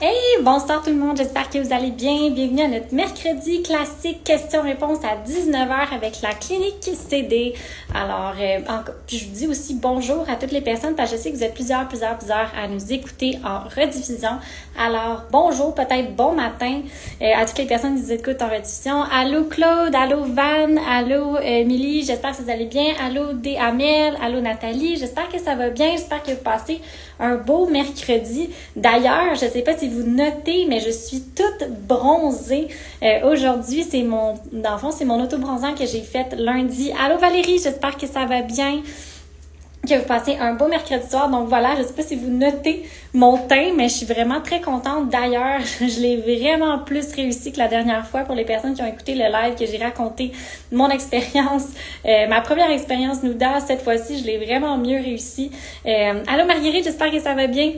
Hey, bonsoir tout le monde, j'espère que vous allez bien. Bienvenue à notre mercredi classique questions-réponses à 19h avec la clinique CD. Alors, je vous dis aussi bonjour à toutes les personnes parce que je sais que vous êtes plusieurs à nous écouter en rediffusion. Alors, bonjour, peut-être bon matin à toutes les personnes qui nous écoutent en rediffusion. Allô Claude, allô Van, allô Émilie, j'espère que vous allez bien. Allô Amel, allô Nathalie, j'espère que ça va bien, j'espère que vous passez un beau mercredi. D'ailleurs, je sais pas si vous notez, mais je suis toute bronzée. Aujourd'hui, dans le fond, c'est mon auto-bronzant que j'ai fait lundi. Allô Valérie, j'espère que ça va bien, que vous passez un beau mercredi soir. Donc voilà, je sais pas si vous notez mon teint, mais je suis vraiment très contente. D'ailleurs, je l'ai vraiment plus réussi que la dernière fois pour les personnes qui ont écouté le live que j'ai raconté mon expérience. Ma première expérience Nuda, cette fois-ci, je l'ai vraiment mieux réussi. Allô Marguerite, j'espère que ça va bien.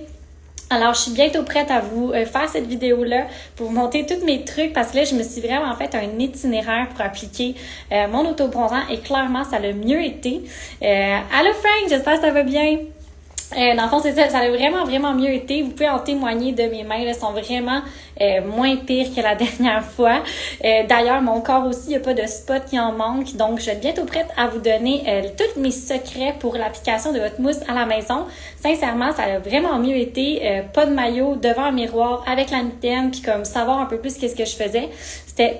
Alors, je suis bientôt prête à vous faire cette vidéo-là pour vous montrer tous mes trucs parce que là, je me suis vraiment fait un itinéraire pour appliquer mon auto-bronzant et clairement, ça l'a mieux été. Allô Frank, j'espère que ça va bien. Dans le fond, c'est ça a vraiment mieux été. Vous pouvez en témoigner de mes mains, elles sont vraiment moins pires que la dernière fois. D'ailleurs, mon corps aussi, il n'y a pas de spot qui en manque. Donc, je vais être bientôt prête à vous donner tous mes secrets pour l'application de votre mousse à la maison. Sincèrement, ça a vraiment mieux été. Pas de maillot, devant un miroir, avec la mitaine, puis comme savoir un peu plus qu'est-ce que je faisais.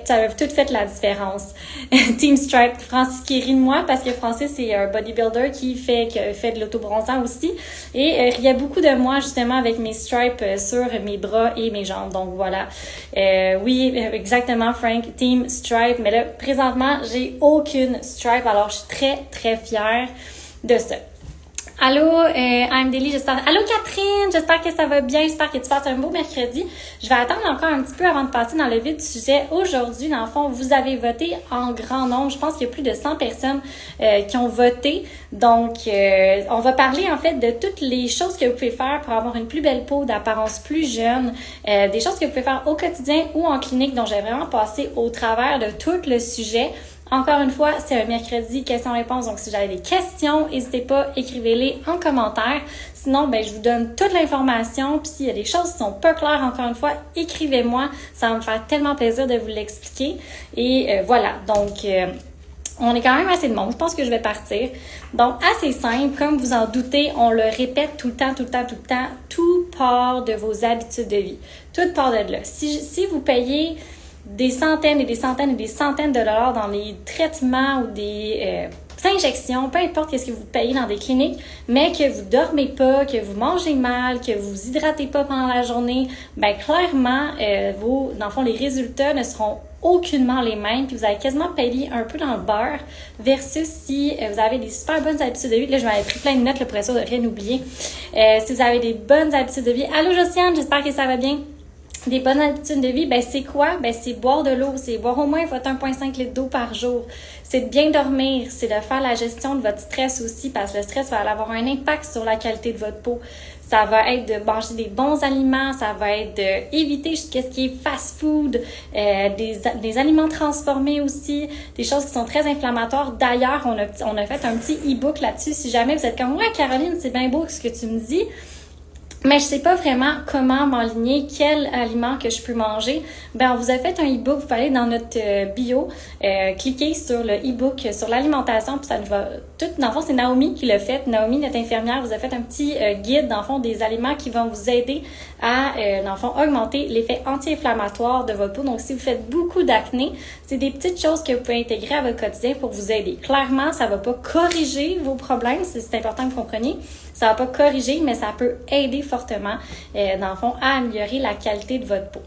Ça a tout fait la différence. Team Stripe, Francis qui rit de moi parce que Francis, c'est un bodybuilder qui fait de l'auto-bronzant aussi. Et il y a beaucoup de moi justement avec mes stripes sur mes bras et mes jambes. Donc voilà. Oui, exactement Frank, Team Stripe. Mais là, présentement, j'ai aucune stripe. Alors, je suis très fière de ça. Allô, I'm Deli, Allô Catherine, j'espère que ça va bien, j'espère que tu passes un beau mercredi. Je vais attendre encore un petit peu avant de passer dans le vif du sujet. Aujourd'hui, dans le fond, vous avez voté en grand nombre. Je pense qu'il y a plus de 100 personnes qui ont voté. Donc, on va parler en fait de toutes les choses que vous pouvez faire pour avoir une plus belle peau, d'apparence plus jeune, des choses que vous pouvez faire au quotidien ou en clinique. Donc, j'ai vraiment passé au travers de tout le sujet. Encore une fois, c'est un mercredi questions-réponses, donc si vous avez des questions, n'hésitez pas, écrivez-les en commentaire. Sinon, je vous donne toute l'information, puis s'il y a des choses qui sont pas claires, encore une fois, écrivez-moi. Ça va me faire tellement plaisir de vous l'expliquer. Et voilà, donc on est quand même assez de monde. Je pense que je vais partir. Donc, assez simple, comme vous en doutez, on le répète tout le temps. Tout part de vos habitudes de vie. Tout part de là. Si vous payez des centaines de dollars dans les traitements ou des injections, peu importe ce que vous payez dans des cliniques, mais que vous dormez pas, que vous mangez mal, que vous vous hydratez pas pendant la journée, clairement, dans le fond, les résultats ne seront aucunement les mêmes, puis vous allez quasiment payer un peu dans le beurre, versus si vous avez des super bonnes habitudes de vie. Là, je m'avais pris plein de notes, pour être sûr de rien oublier. Si vous avez des bonnes habitudes de vie. Allô Josiane, j'espère que ça va bien. Des bonnes habitudes de vie, c'est quoi? C'est boire de l'eau, c'est boire au moins votre 1,5 litre d'eau par jour. C'est de bien dormir, c'est de faire la gestion de votre stress aussi, parce que le stress va avoir un impact sur la qualité de votre peau. Ça va être de manger des bons aliments, ça va être d'éviter ce qui est fast-food, des aliments transformés aussi, des choses qui sont très inflammatoires. D'ailleurs, on a fait un petit e-book là-dessus. Si jamais vous êtes comme « Ouais, Caroline, c'est bien beau ce que tu me dis », mais je sais pas vraiment comment m'enligner, quel aliment que je peux manger. On vous a fait un e-book, vous pouvez aller dans notre bio, cliquez sur le e-book sur l'alimentation, puis ça nous va tout. Dans le fond, c'est Naomi qui l'a fait. Naomi, notre infirmière, vous a fait un petit guide, dans le fond, des aliments qui vont vous aider à, dans le fond, augmenter l'effet anti-inflammatoire de votre peau. Donc, si vous faites beaucoup d'acné, c'est des petites choses que vous pouvez intégrer à votre quotidien pour vous aider. Clairement, ça va pas corriger vos problèmes, c'est important que vous compreniez. Ça va pas corriger, mais ça peut aider fortement, dans le fond, à améliorer la qualité de votre peau.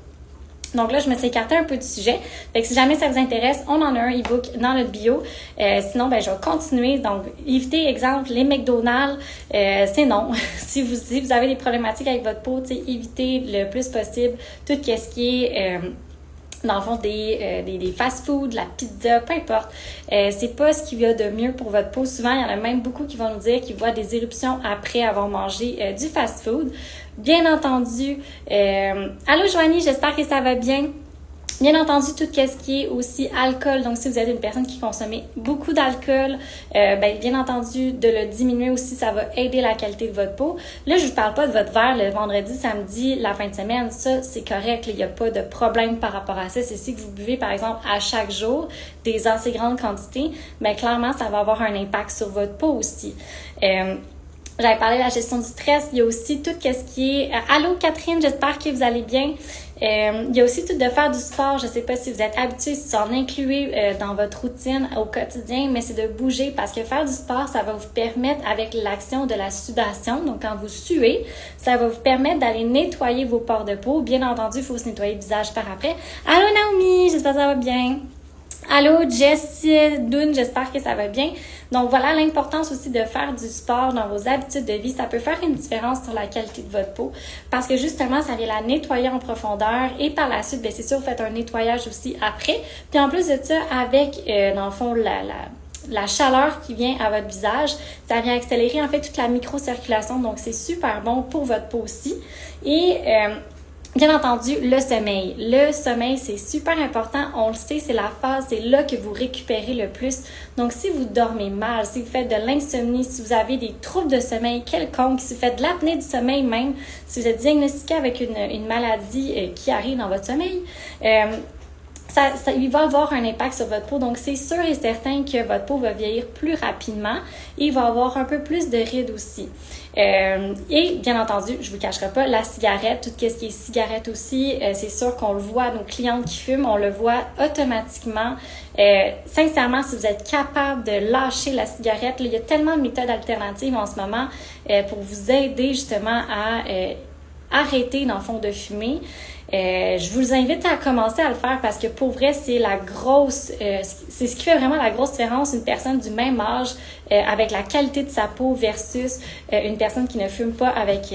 Donc là, je me suis écartée un peu du sujet. Fait que si jamais ça vous intéresse, on en a un e-book dans notre bio. Sinon, je vais continuer. Donc, évitez, exemple, les McDonald's, c'est non. Si vous avez des problématiques avec votre peau, évitez le plus possible tout ce qui est dans le fond, des fast-food, la pizza, peu importe. C'est pas ce qu'il y a de mieux pour votre peau. Souvent, il y en a même beaucoup qui vont nous dire qu'ils voient des éruptions après avoir mangé du fast-food. Bien entendu, allô Joanie, j'espère que ça va bien. Bien entendu, tout ce qui est aussi alcool. Donc, si vous êtes une personne qui consomme beaucoup d'alcool, bien entendu, de le diminuer aussi, ça va aider la qualité de votre peau. Là, je vous parle pas de votre verre le vendredi, samedi, la fin de semaine. Ça, c'est correct. Il n'y a pas de problème par rapport à ça. C'est si que vous buvez, par exemple, à chaque jour des assez grandes quantités, mais clairement, ça va avoir un impact sur votre peau aussi. J'avais parlé de la gestion du stress. Il y a aussi tout ce qui est... Allô, Catherine, j'espère que vous allez bien. Il y a aussi tout de faire du sport. Je ne sais pas si vous êtes habitué, si vous en incluez dans votre routine au quotidien, mais c'est de bouger parce que faire du sport, ça va vous permettre avec l'action de la sudation. Donc, quand vous suez, ça va vous permettre d'aller nettoyer vos pores de peau. Bien entendu, il faut se nettoyer le visage par après. Allô, Naomi, j'espère que ça va bien. Allô, Jessie, Dune, j'espère que ça va bien. Donc voilà l'importance aussi de faire du sport dans vos habitudes de vie. Ça peut faire une différence sur la qualité de votre peau parce que justement, ça vient la nettoyer en profondeur et par la suite, c'est sûr, vous faites un nettoyage aussi après. Puis en plus de ça, avec, dans le fond, la chaleur qui vient à votre visage, ça vient accélérer en fait toute la microcirculation. Donc c'est super bon pour votre peau aussi. Et bien entendu, le sommeil. Le sommeil, c'est super important. On le sait, c'est la phase, c'est là que vous récupérez le plus. Donc, si vous dormez mal, si vous faites de l'insomnie, si vous avez des troubles de sommeil quelconques, si vous faites de l'apnée du sommeil même, si vous êtes diagnostiqué avec une maladie qui arrive dans votre sommeil, il va avoir un impact sur votre peau. Donc, c'est sûr et certain que votre peau va vieillir plus rapidement et il va avoir un peu plus de rides aussi. Et bien entendu, je vous cacherai pas, la cigarette, tout ce qui est cigarette aussi, c'est sûr qu'on le voit, nos clientes qui fument, on le voit automatiquement. Sincèrement, si vous êtes capable de lâcher la cigarette, là, il y a tellement de méthodes alternatives en ce moment pour vous aider justement à arrêter dans le fond de fumer. Je vous invite à commencer à le faire parce que pour vrai, c'est c'est ce qui fait vraiment la grosse différence, une personne du même âge avec la qualité de sa peau versus une personne qui ne fume pas avec...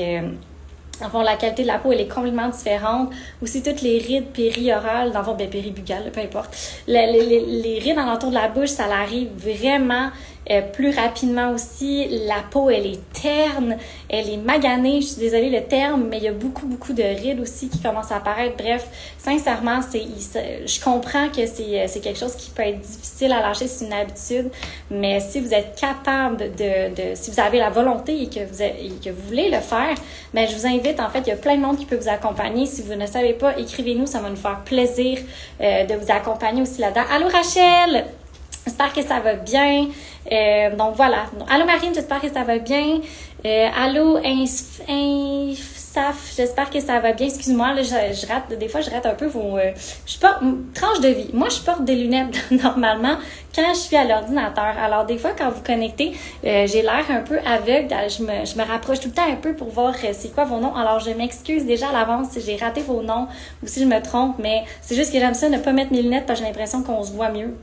En fond, la qualité de la peau, elle est complètement différente. Aussi, toutes les rides périorales, dans le fond, péribugales, peu importe. Les rides alentour de la bouche, ça arrive vraiment plus rapidement aussi. La peau, elle est terne, elle est maganée. Je suis désolée le terme, mais il y a beaucoup de rides aussi qui commencent à apparaître. Bref, sincèrement, je comprends que c'est quelque chose qui peut être difficile à lâcher, c'est une habitude. Mais si vous êtes capable si vous avez la volonté et que vous voulez le faire, je vous invite, en fait, il y a plein de monde qui peut vous accompagner. Si vous ne savez pas, écrivez-nous, ça va nous faire plaisir de vous accompagner aussi là-dedans. Allô Rachel! J'espère que ça va bien. Donc voilà. Allô Marine, j'espère que ça va bien. Allô Insaf, j'espère que ça va bien. Excuse-moi, là, je rate, des fois je rate un peu vos... je porte tranche de vie. Moi, je porte des lunettes normalement quand je suis à l'ordinateur. Alors des fois, quand vous connectez, j'ai l'air un peu aveugle. Je me rapproche tout le temps un peu pour voir c'est quoi vos noms. Alors je m'excuse déjà à l'avance si j'ai raté vos noms ou si je me trompe, mais c'est juste que j'aime ça ne pas mettre mes lunettes parce que j'ai l'impression qu'on se voit mieux.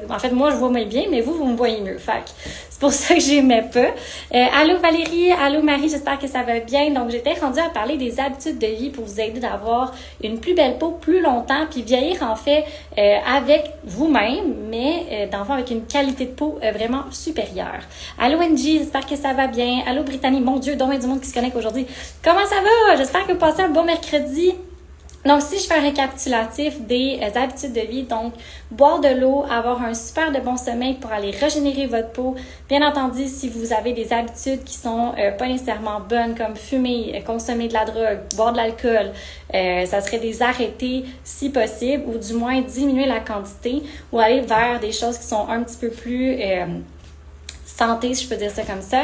En fait, moi, je vois moins bien, mais vous me voyez mieux. Fait que c'est pour ça que j'aimais pas. Allô Valérie, allô Marie, j'espère que ça va bien. Donc, j'étais rendue à parler des habitudes de vie pour vous aider d'avoir une plus belle peau plus longtemps, puis vieillir en fait avec vous-même, mais dans le fond avec une qualité de peau vraiment supérieure. Allô Angie, j'espère que ça va bien. Allô Brittany, mon Dieu, donc il y a du monde qui se connecte aujourd'hui. Comment ça va? J'espère que vous passez un bon mercredi. Donc, si je fais un récapitulatif des habitudes de vie, donc boire de l'eau, avoir un super de bon sommeil pour aller régénérer votre peau. Bien entendu, si vous avez des habitudes qui sont pas nécessairement bonnes, comme fumer, consommer de la drogue, boire de l'alcool, ça serait des arrêter si possible, ou du moins diminuer la quantité, ou aller vers des choses qui sont un petit peu plus... santé, si je peux dire ça comme ça.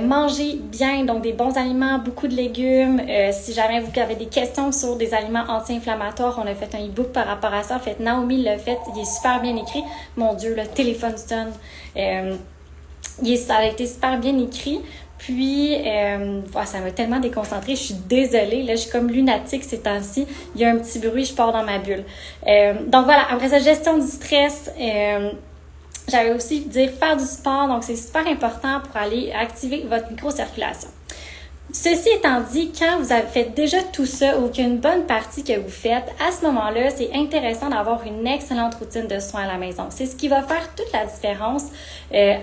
Manger bien, donc des bons aliments, beaucoup de légumes. Si jamais vous avez des questions sur des aliments anti-inflammatoires, on a fait un e-book par rapport à ça. En fait, Naomi l'a fait, il est super bien écrit. Mon Dieu, le téléphone sonne. Ça a été super bien écrit. Puis, ça m'a tellement déconcentrée, je suis désolée, là, je suis comme lunatique ces temps-ci. Il y a un petit bruit, je pars dans ma bulle. Donc voilà, après ça, gestion du stress. J'avais aussi dire faire du sport, donc c'est super important pour aller activer votre microcirculation. Ceci étant dit, quand vous avez fait déjà tout ça ou qu'il y a une bonne partie que vous faites, à ce moment-là, c'est intéressant d'avoir une excellente routine de soins à la maison. C'est ce qui va faire toute la différence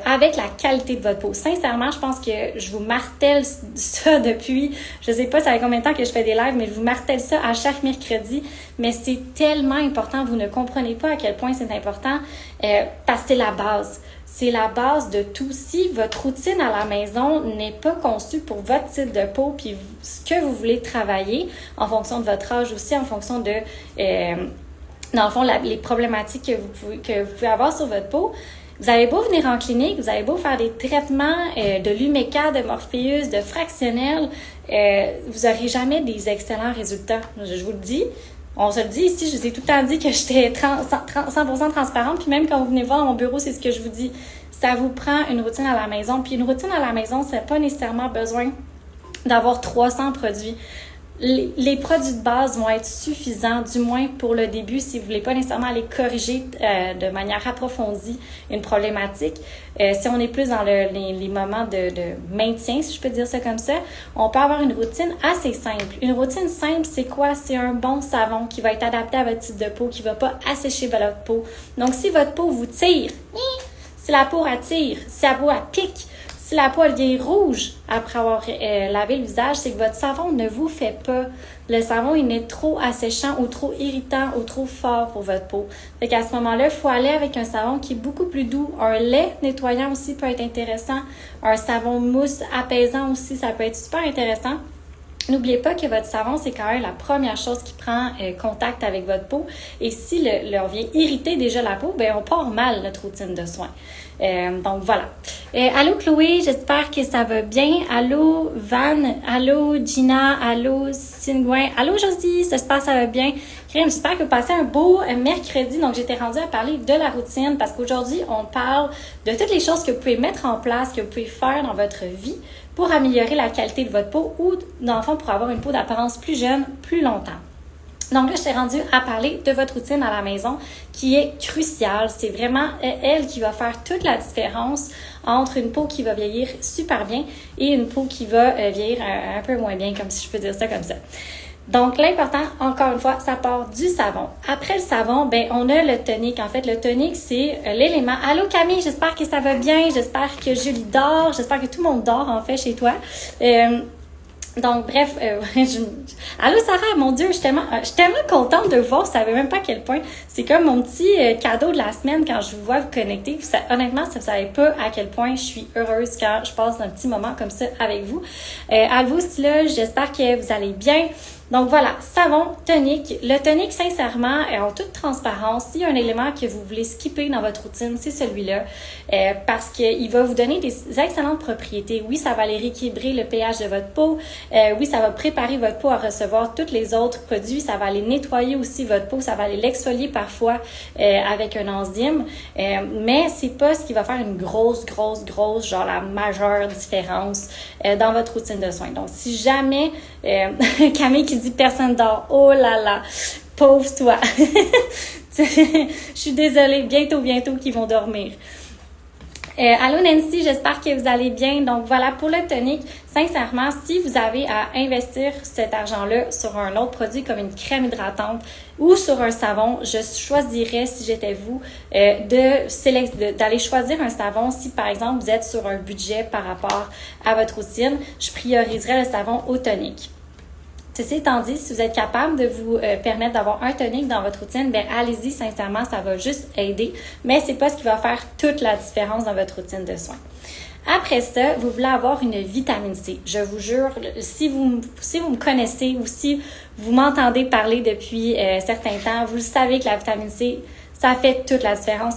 avec la qualité de votre peau. Sincèrement, je pense que je vous martèle ça depuis, je sais pas ça fait combien de temps que je fais des lives, mais je vous martèle ça à chaque mercredi. Mais c'est tellement important, vous ne comprenez pas à quel point c'est important parce que c'est la base. C'est la base de tout. Si votre routine à la maison n'est pas conçue pour votre type de peau puis ce que vous voulez travailler en fonction de votre âge aussi, en fonction de, dans le fond, les problématiques que vous pouvez avoir sur votre peau, vous avez beau venir en clinique, vous avez beau faire des traitements de l'Umeca, de Morpheus, de fractionnel, vous n'aurez jamais des excellents résultats. Je vous le dis. On se le dit ici, je vous ai tout le temps dit que j'étais 100% transparente, puis même quand vous venez voir mon bureau, c'est ce que je vous dis. Ça vous prend une routine à la maison, puis une routine à la maison, ça n'a pas nécessairement besoin d'avoir 300 produits. Les produits de base vont être suffisants, du moins pour le début, si vous voulez pas nécessairement aller corriger de manière approfondie une problématique. Si on est plus dans les moments de maintien, si je peux dire ça comme ça, on peut avoir une routine assez simple. Une routine simple, c'est quoi? C'est un bon savon qui va être adapté à votre type de peau, qui va pas assécher votre peau. Donc, si votre peau vous tire, si la peau attire, si la peau pique, si la peau devient rouge après avoir lavé le visage, c'est que votre savon ne vous fait pas. Le savon, il est trop asséchant ou trop irritant ou trop fort pour votre peau. Fait qu'à ce moment-là, il faut aller avec un savon qui est beaucoup plus doux. Un lait nettoyant aussi peut être intéressant. Un savon mousse apaisant aussi, ça peut être super intéressant. N'oubliez pas que votre savon, c'est quand même la première chose qui prend contact avec votre peau. Et si on vient irriter déjà la peau, ben on part mal notre routine de soins. Donc voilà. Allô Chloé, j'espère que ça va bien. Allô Van, allô Gina, allô Singouin, allô Josie, j'espère que ça va bien. J'espère que vous passez un beau mercredi. Donc j'étais rendue à parler de la routine parce qu'aujourd'hui, on parle de toutes les choses que vous pouvez mettre en place, que vous pouvez faire dans votre vie pour améliorer la qualité de votre peau ou, dans le fond, pour avoir une peau d'apparence plus jeune, plus longtemps. Donc là, je t'ai rendue à parler de votre routine à la maison qui est cruciale. C'est vraiment elle qui va faire toute la différence entre une peau qui va vieillir super bien et une peau qui va vieillir un peu moins bien, comme si je peux dire ça comme ça. Donc, l'important, encore une fois, ça part du savon. Après le savon, ben on a le tonique. En fait, le tonique, c'est l'élément. Allô Camille, j'espère que ça va bien. J'espère que Julie dort. J'espère que tout le monde dort, en fait, chez toi. Donc, bref, allô Sarah, mon Dieu, je suis tellement contente de vous voir, vous savez même pas à quel point. C'est comme mon petit cadeau de la semaine quand je vous vois vous connecter. Honnêtement, vous savez pas à quel point je suis heureuse quand je passe un petit moment comme ça avec vous. À vous, là, j'espère que vous allez bien. Donc voilà, savon, tonique. Le tonique, sincèrement, en toute transparence, s'il y a un élément que vous voulez skipper dans votre routine, c'est celui-là. Parce qu'il va vous donner des excellentes propriétés. Oui, ça va aller rééquilibrer le pH de votre peau. Oui, ça va préparer votre peau à recevoir tous les autres produits. Ça va aller nettoyer aussi votre peau. Ça va aller l'exfolier parfois avec un enzyme. Mais c'est pas ce qui va faire une grosse, genre la majeure différence dans votre routine de soins. Donc, si jamais Camille qui dit personne dort, oh là là, pauvre toi. Je suis désolée, bientôt qu'ils vont dormir. Allô Nancy, j'espère que vous allez bien. Donc voilà, pour le tonique, sincèrement, si vous avez à investir cet argent-là sur un autre produit comme une crème hydratante ou sur un savon, je choisirais, si j'étais vous, d'aller choisir un savon. Si par exemple vous êtes sur un budget par rapport à votre routine, je prioriserais le savon au tonique. Ceci étant dit, si vous êtes capable de vous permettre d'avoir un tonique dans votre routine, ben allez-y, sincèrement, ça va juste aider, mais c'est pas ce qui va faire toute la différence dans votre routine de soins. Après ça, vous voulez avoir une vitamine C. Je vous jure, si vous me connaissez ou si vous m'entendez parler depuis certains temps, vous le savez que la vitamine C, ça fait toute la différence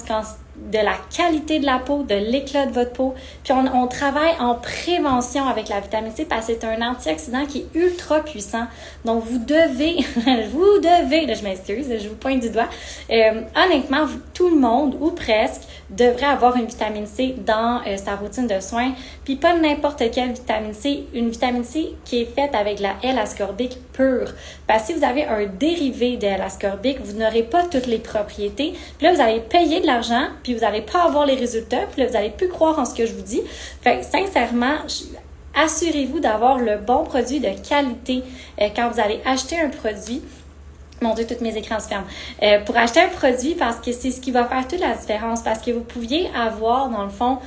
de la qualité de la peau, de l'éclat de votre peau. Puis on travaille en prévention avec la vitamine C parce que c'est un antioxydant qui est ultra puissant. Donc vous devez, là je m'excuse, je vous pointe du doigt, honnêtement, tout le monde ou presque devrait avoir une vitamine C dans sa routine de soins. Puis pas n'importe quelle vitamine C, une vitamine C qui est faite avec la L-ascorbique pure. Parce que si vous avez un dérivé de L-ascorbique, vous n'aurez pas toutes les propriétés. Puis là, vous allez payer de l'argent, puis vous n'allez pas avoir les résultats, puis là, vous n'allez plus croire en ce que je vous dis. Fait que sincèrement, assurez-vous d'avoir le bon produit de qualité quand vous allez acheter un produit. Mon Dieu, tous mes écrans se ferment. Pour acheter un produit, parce que c'est ce qui va faire toute la différence. Parce que vous pouviez avoir, dans le fond...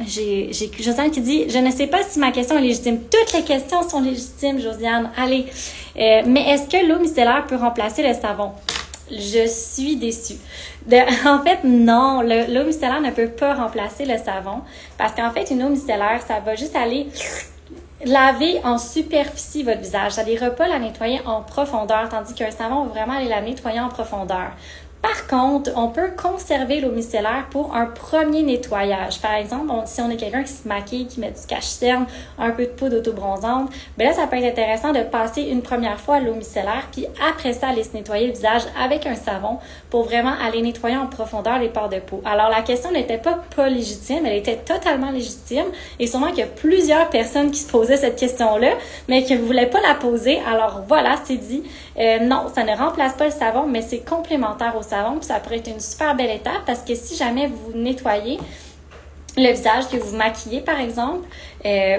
j'ai Josiane qui dit « Je ne sais pas si ma question est légitime. » Toutes les questions sont légitimes, Josiane. Allez. Mais est-ce que l'eau micellaire peut remplacer le savon? Je suis déçue. En fait, non. L'eau micellaire ne peut pas remplacer le savon. Parce qu'en fait, une eau micellaire, ça va juste aller... laver en superficie votre visage. Ça n'ira pas la nettoyer en profondeur, tandis qu'un savon va vraiment aller la nettoyer en profondeur. Par contre, on peut conserver l'eau micellaire pour un premier nettoyage. Par exemple, si on est quelqu'un qui se maquille, qui met du cache-cerne, un peu de poudre auto-bronzante, ben là, ça peut être intéressant de passer une première fois l'eau micellaire, puis après ça, aller se nettoyer le visage avec un savon pour vraiment aller nettoyer en profondeur les pores de peau. Alors, la question n'était pas légitime, elle était totalement légitime, et sûrement qu'il y a plusieurs personnes qui se posaient cette question-là, mais qui ne voulaient pas la poser. Alors voilà, c'est dit. Non, ça ne remplace pas le savon, mais c'est complémentaire au savon, puis ça pourrait être une super belle étape parce que si jamais vous nettoyez le visage, que vous maquillez par exemple,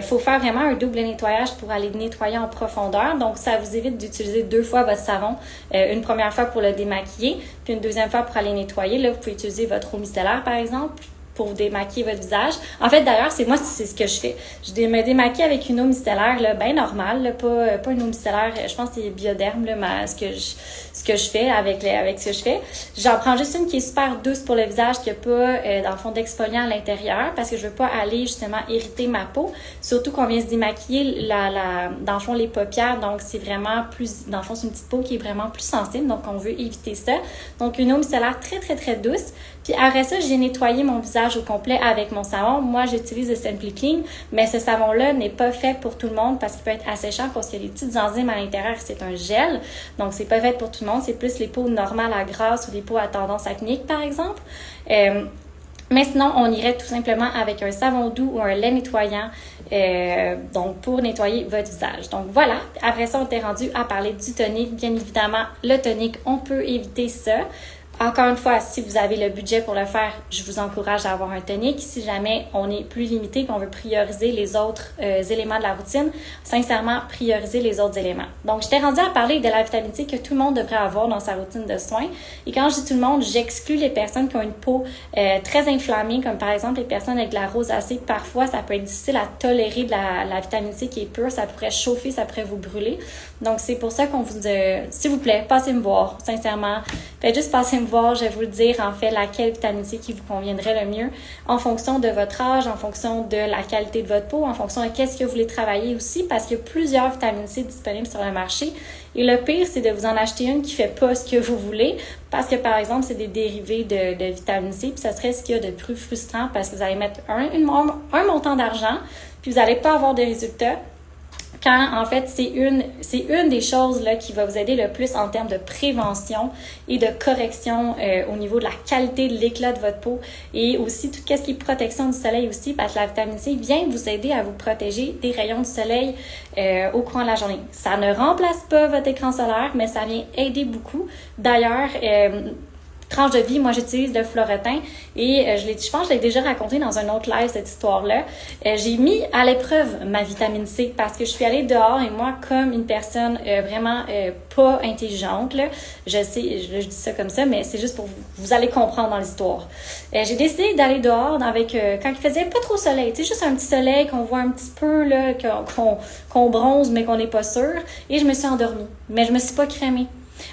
faut faire vraiment un double nettoyage pour aller nettoyer en profondeur. Donc ça vous évite d'utiliser 2 fois votre savon, une première fois pour le démaquiller, puis une deuxième fois pour aller nettoyer. Là, vous pouvez utiliser votre eau micellaire par exemple pour vous démaquiller votre visage. En fait, d'ailleurs, c'est ce que je fais. Je me démaquille avec une eau micellaire, là, bien normale, là, pas une eau micellaire, je pense que c'est Bioderm, là, ce que je fais avec ce que je fais. J'en prends juste une qui est super douce pour le visage, qui n'a pas, dans le fond, d'exfoliant à l'intérieur, parce que je veux pas aller, justement, irriter ma peau. Surtout qu'on vient se démaquiller, dans le fond, les paupières. Donc, c'est vraiment plus, dans le fond, c'est une petite peau qui est vraiment plus sensible. Donc, on veut éviter ça. Donc, une eau micellaire très, très, très douce. Puis après ça, j'ai nettoyé mon visage au complet avec mon savon. Moi, j'utilise le Simply Clean, mais ce savon-là n'est pas fait pour tout le monde parce qu'il peut être asséchant parce qu'il y a des petites enzymes à l'intérieur. C'est un gel, donc c'est pas fait pour tout le monde. C'est plus les peaux normales à grasse ou les peaux à tendance acnéique, par exemple. Mais sinon, on irait tout simplement avec un savon doux ou un lait nettoyant donc pour nettoyer votre visage. Donc voilà, après ça, on est rendu à parler du tonique. Bien évidemment, le tonique, on peut éviter ça. Encore une fois, si vous avez le budget pour le faire, je vous encourage à avoir un tonique. Si jamais on est plus limité, qu'on veut prioriser les autres éléments de la routine, sincèrement, prioriser les autres éléments. Donc, j'étais rendue à parler de la vitamine C que tout le monde devrait avoir dans sa routine de soins. Et quand je dis tout le monde, j'exclus les personnes qui ont une peau très inflammée, comme par exemple les personnes avec de la rosacée. Parfois, ça peut être difficile à tolérer de la vitamine C qui est pure. Ça pourrait chauffer, ça pourrait vous brûler. Donc, c'est pour ça qu'on vous dit, s'il vous plaît, passez me voir, sincèrement. Faites juste passer me voir, je vais vous le dire, en fait, laquelle vitamine C qui vous conviendrait le mieux en fonction de votre âge, en fonction de la qualité de votre peau, en fonction de qu'est-ce que vous voulez travailler aussi, parce qu'il y a plusieurs vitamines C disponibles sur le marché. Et le pire, c'est de vous en acheter une qui fait pas ce que vous voulez, parce que, par exemple, c'est des dérivés de vitamine C, puis ça serait ce qu'il y a de plus frustrant, parce que vous allez mettre un montant d'argent, puis vous n'allez pas avoir de résultats. Quand, en fait, c'est une des choses là qui va vous aider le plus en termes de prévention et de correction au niveau de la qualité de l'éclat de votre peau et aussi tout ce qui est protection du soleil aussi, parce que la vitamine C vient vous aider à vous protéger des rayons du soleil au courant de la journée. Ça ne remplace pas votre écran solaire, mais ça vient aider beaucoup. D'ailleurs, tranche de vie, moi j'utilise le Floretin et je pense que je l'ai déjà raconté dans un autre live cette histoire-là. J'ai mis à l'épreuve ma vitamine C parce que je suis allée dehors et moi comme une personne vraiment pas intelligente, là, je sais, je dis ça comme ça, mais c'est juste pour vous allez comprendre dans l'histoire. J'ai décidé d'aller dehors avec quand il faisait pas trop soleil, tu sais, juste un petit soleil qu'on voit un petit peu, là, qu'on bronze mais qu'on n'est pas sûr, et je me suis endormie. Mais je me suis pas crémée.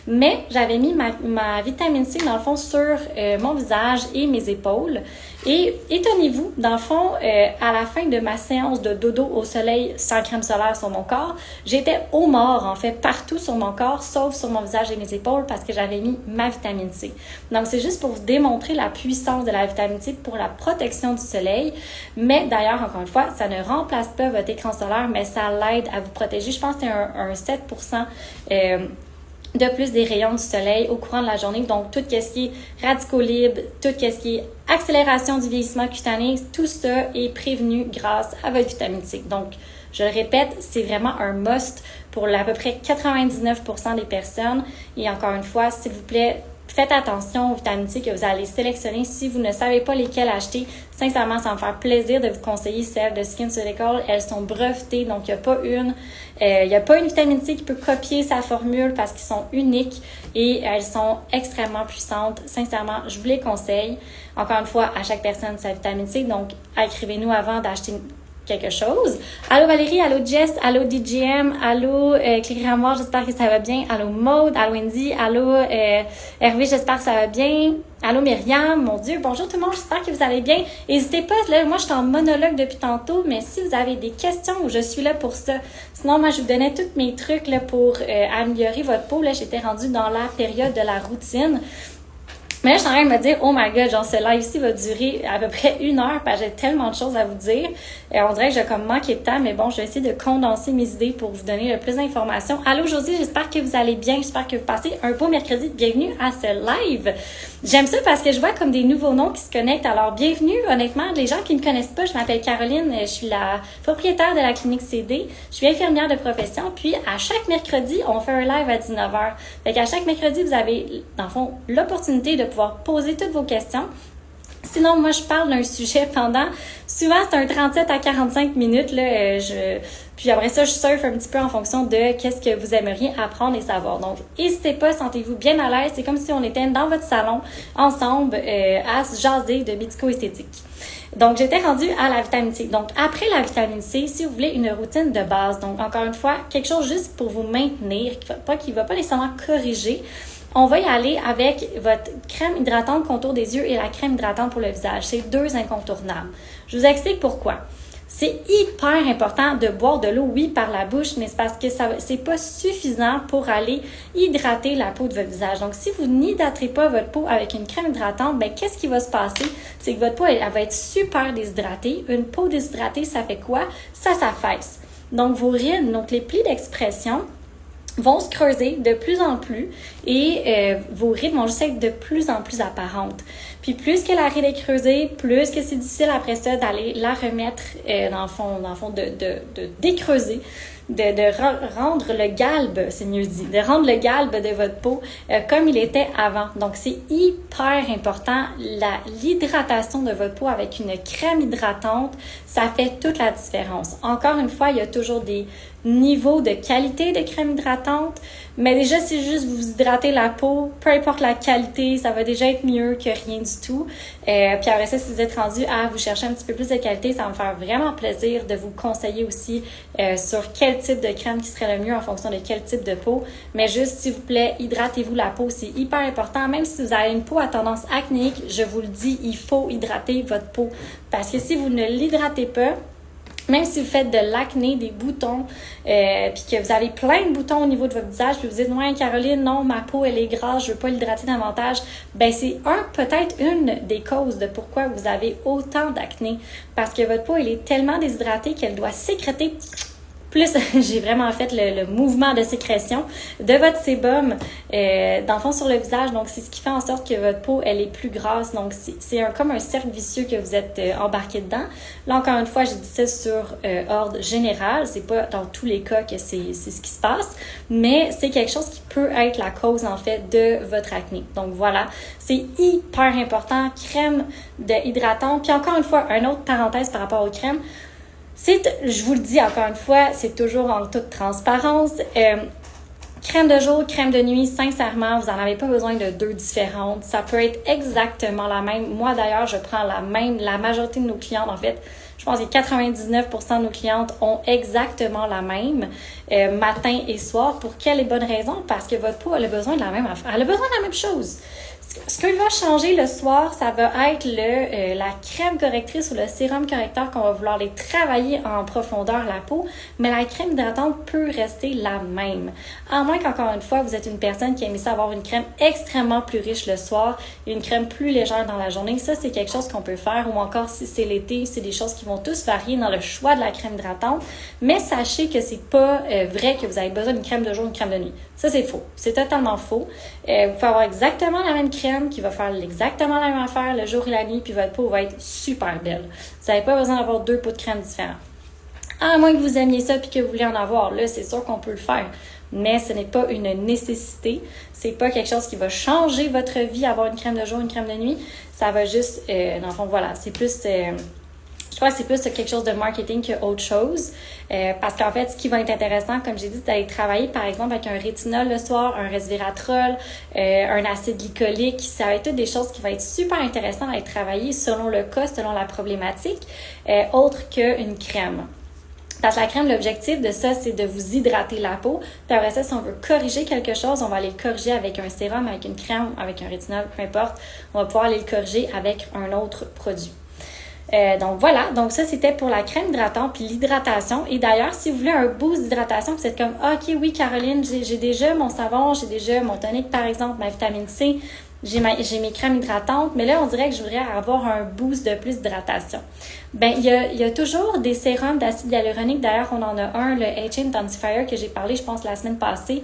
Mais j'avais mis ma vitamine C, dans le fond, sur mon visage et mes épaules. Et étonnez-vous, dans le fond, à la fin de ma séance de dodo au soleil sans crème solaire sur mon corps, j'étais au mort, en fait, partout sur mon corps, sauf sur mon visage et mes épaules, parce que j'avais mis ma vitamine C. Donc, c'est juste pour vous démontrer la puissance de la vitamine C pour la protection du soleil. Mais d'ailleurs, encore une fois, ça ne remplace pas votre écran solaire, mais ça l'aide à vous protéger. Je pense que c'est un 7% de plus des rayons du soleil au courant de la journée. Donc, tout ce qui est radicaux libres, tout ce qui est accélération du vieillissement cutané, tout ça est prévenu grâce à votre vitamine C. Donc, je le répète, c'est vraiment un must pour à peu près 99% des personnes. Et encore une fois, s'il vous plaît, faites attention aux vitamines C que vous allez sélectionner. Si vous ne savez pas lesquelles acheter, sincèrement, ça va me faire plaisir de vous conseiller celles de SkinCeuticals. Elles sont brevetées, donc il n'y a pas une vitamine C qui peut copier sa formule parce qu'ils sont uniques et elles sont extrêmement puissantes. Sincèrement, je vous les conseille. Encore une fois, à chaque personne sa vitamine C, donc écrivez-nous avant d'acheter quelque chose. Allô Valérie, allô Jess, allô DGM, allô Cléry-Ramoire, j'espère que ça va bien. Allô Maude, allô Wendy, allô Hervé, j'espère que ça va bien. Allô Myriam, mon Dieu, bonjour tout le monde, j'espère que vous allez bien. N'hésitez pas, là, moi je suis en monologue depuis tantôt, mais si vous avez des questions, je suis là pour ça. Sinon, moi je vous donnais tous mes trucs là, pour améliorer votre peau. Là, j'étais rendue dans la période de la routine. Mais là, je suis en train de me dire, oh my god, genre, ce live-ci va durer à peu près 1 heure parce que j'ai tellement de choses à vous dire. Et on dirait que j'ai comme manqué de temps, mais bon, je vais essayer de condenser mes idées pour vous donner le plus d'informations. Allô, Josie, j'espère que vous allez bien. J'espère que vous passez un beau mercredi. Bienvenue à ce live. J'aime ça parce que je vois comme des nouveaux noms qui se connectent. Alors, bienvenue, honnêtement, les gens qui ne me connaissent pas, je m'appelle Caroline, je suis la propriétaire de la clinique CD. Je suis infirmière de profession, puis à chaque mercredi, on fait un live à 19h. Fait qu'à chaque mercredi, vous avez, dans le fond, l'opportunité de pouvoir poser toutes vos questions. Sinon, moi, je parle d'un sujet pendant, souvent, c'est un 37 à 45 minutes, là, puis après ça, je surfe un petit peu en fonction de qu'est-ce que vous aimeriez apprendre et savoir. Donc, n'hésitez pas, sentez-vous bien à l'aise. C'est comme si on était dans votre salon, ensemble, à se jaser de médico-esthétique. Donc, j'étais rendue à la vitamine C. Donc, après la vitamine C, si vous voulez une routine de base, donc encore une fois, quelque chose juste pour vous maintenir, qui va pas nécessairement corriger, on va y aller avec votre crème hydratante contour des yeux et la crème hydratante pour le visage. C'est 2 incontournables. Je vous explique pourquoi. C'est hyper important de boire de l'eau, oui, par la bouche, mais c'est parce que c'est pas suffisant pour aller hydrater la peau de votre visage. Donc, si vous n'hydratez pas votre peau avec une crème hydratante, ben qu'est-ce qui va se passer? C'est que votre peau, elle va être super déshydratée. Une peau déshydratée, ça fait quoi? Ça s'affaisse. Donc, vos rides, donc les plis d'expression, vont se creuser de plus en plus et vos rides vont juste être de plus en plus apparentes. Puis plus que la ride est creusée, plus que c'est difficile après ça d'aller la remettre dans le fond de décreuser, de rendre le galbe, c'est mieux dit, de rendre le galbe de votre peau comme il était avant. Donc, c'est hyper important. L'hydratation de votre peau avec une crème hydratante, ça fait toute la différence. Encore une fois, il y a toujours des niveaux de qualité de crème hydratante, mais déjà, si juste vous hydratez la peau, peu importe la qualité, ça va déjà être mieux que rien du tout. Puis après ça, si vous êtes rendu à vous chercher un petit peu plus de qualité, ça va me faire vraiment plaisir de vous conseiller aussi sur quel type de crème qui serait le mieux en fonction de quel type de peau. Mais juste, s'il vous plaît, hydratez-vous la peau, c'est hyper important. Même si vous avez une peau à tendance acnéique, je vous le dis, il faut hydrater votre peau. Parce que si vous ne l'hydratez pas, même si vous faites de l'acné, des boutons, puis que vous avez plein de boutons au niveau de votre visage, puis vous dites « Ouais, Caroline, non, ma peau, elle est grasse, je veux pas l'hydrater davantage », ben c'est peut-être une des causes de pourquoi vous avez autant d'acné. Parce que votre peau, elle est tellement déshydratée qu'elle doit sécréter plus, j'ai vraiment fait le mouvement de sécrétion de votre sébum dans le fond sur le visage. Donc, c'est ce qui fait en sorte que votre peau, elle est plus grasse. Donc, c'est comme un cercle vicieux que vous êtes embarqué dedans. Là, encore une fois, j'ai dit ça sur ordre général. C'est pas dans tous les cas que c'est ce qui se passe, mais c'est quelque chose qui peut être la cause, en fait, de votre acné. Donc, voilà. C'est hyper important. Crème hydratante. Puis, encore une fois, une autre parenthèse par rapport aux crèmes. Je vous le dis encore une fois, c'est toujours en toute transparence. Crème de jour, crème de nuit, sincèrement, vous n'en avez pas besoin de 2 différentes. Ça peut être exactement la même. Moi, d'ailleurs, je prends la même. La majorité de nos clientes, en fait, je pense que 99% de nos clientes ont exactement la même matin et soir. Pour quelle bonne raison? Parce que votre peau, elle a besoin de la même affaire. Elle a besoin de la même chose. Ce qui va changer le soir, ça va être la crème correctrice ou le sérum correcteur qu'on va vouloir les travailler en profondeur la peau, mais la crème hydratante peut rester la même. À moins qu'encore une fois, vous êtes une personne qui aime ça avoir une crème extrêmement plus riche le soir et une crème plus légère dans la journée. Ça, c'est quelque chose qu'on peut faire, ou encore si c'est l'été, c'est des choses qui vont tous varier dans le choix de la crème hydratante. Mais sachez que c'est pas vrai que vous avez besoin d'une crème de jour, une crème de nuit. Ça, c'est faux. C'est totalement faux. Vous pouvez avoir exactement la même crème qui va faire exactement la même affaire le jour et la nuit, puis votre peau va être super belle. Vous n'avez pas besoin d'avoir 2 pots de crème différents. À moins que vous aimiez ça puis que vous voulez en avoir, là, c'est sûr qu'on peut le faire. Mais ce n'est pas une nécessité. C'est pas quelque chose qui va changer votre vie, avoir une crème de jour, une crème de nuit. Ça va juste, dans le fond, voilà, c'est plus... je crois que c'est plus quelque chose de marketing qu'autre chose. Parce qu'en fait, ce qui va être intéressant, comme j'ai dit, c'est d'aller travailler, par exemple, avec un rétinol le soir, un resveratrol, un acide glycolique. Ça va être toutes des choses qui vont être super intéressantes à être travaillées selon le cas, selon la problématique, autre qu'une crème. Parce que la crème, l'objectif de ça, c'est de vous hydrater la peau. Puis après ça, si on veut corriger quelque chose, on va aller le corriger avec un sérum, avec une crème, avec un rétinol, peu importe. On va pouvoir aller le corriger avec un autre produit. Donc voilà, donc ça c'était pour la crème hydratante puis l'hydratation. Et d'ailleurs, si vous voulez un boost d'hydratation, vous êtes comme OK, oui Caroline, j'ai déjà mon savon, j'ai déjà mon tonique par exemple, ma vitamine C, j'ai mes crèmes hydratantes, mais là on dirait que je voudrais avoir un boost de plus d'hydratation. Ben il y a toujours des sérums d'acide hyaluronique. D'ailleurs, on en a un, le Age Intensifier que j'ai parlé, je pense la semaine passée,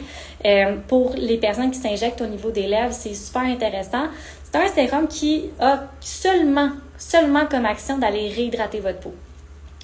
pour les personnes qui s'injectent au niveau des lèvres, c'est super intéressant. C'est un sérum qui a seulement comme action d'aller réhydrater votre peau.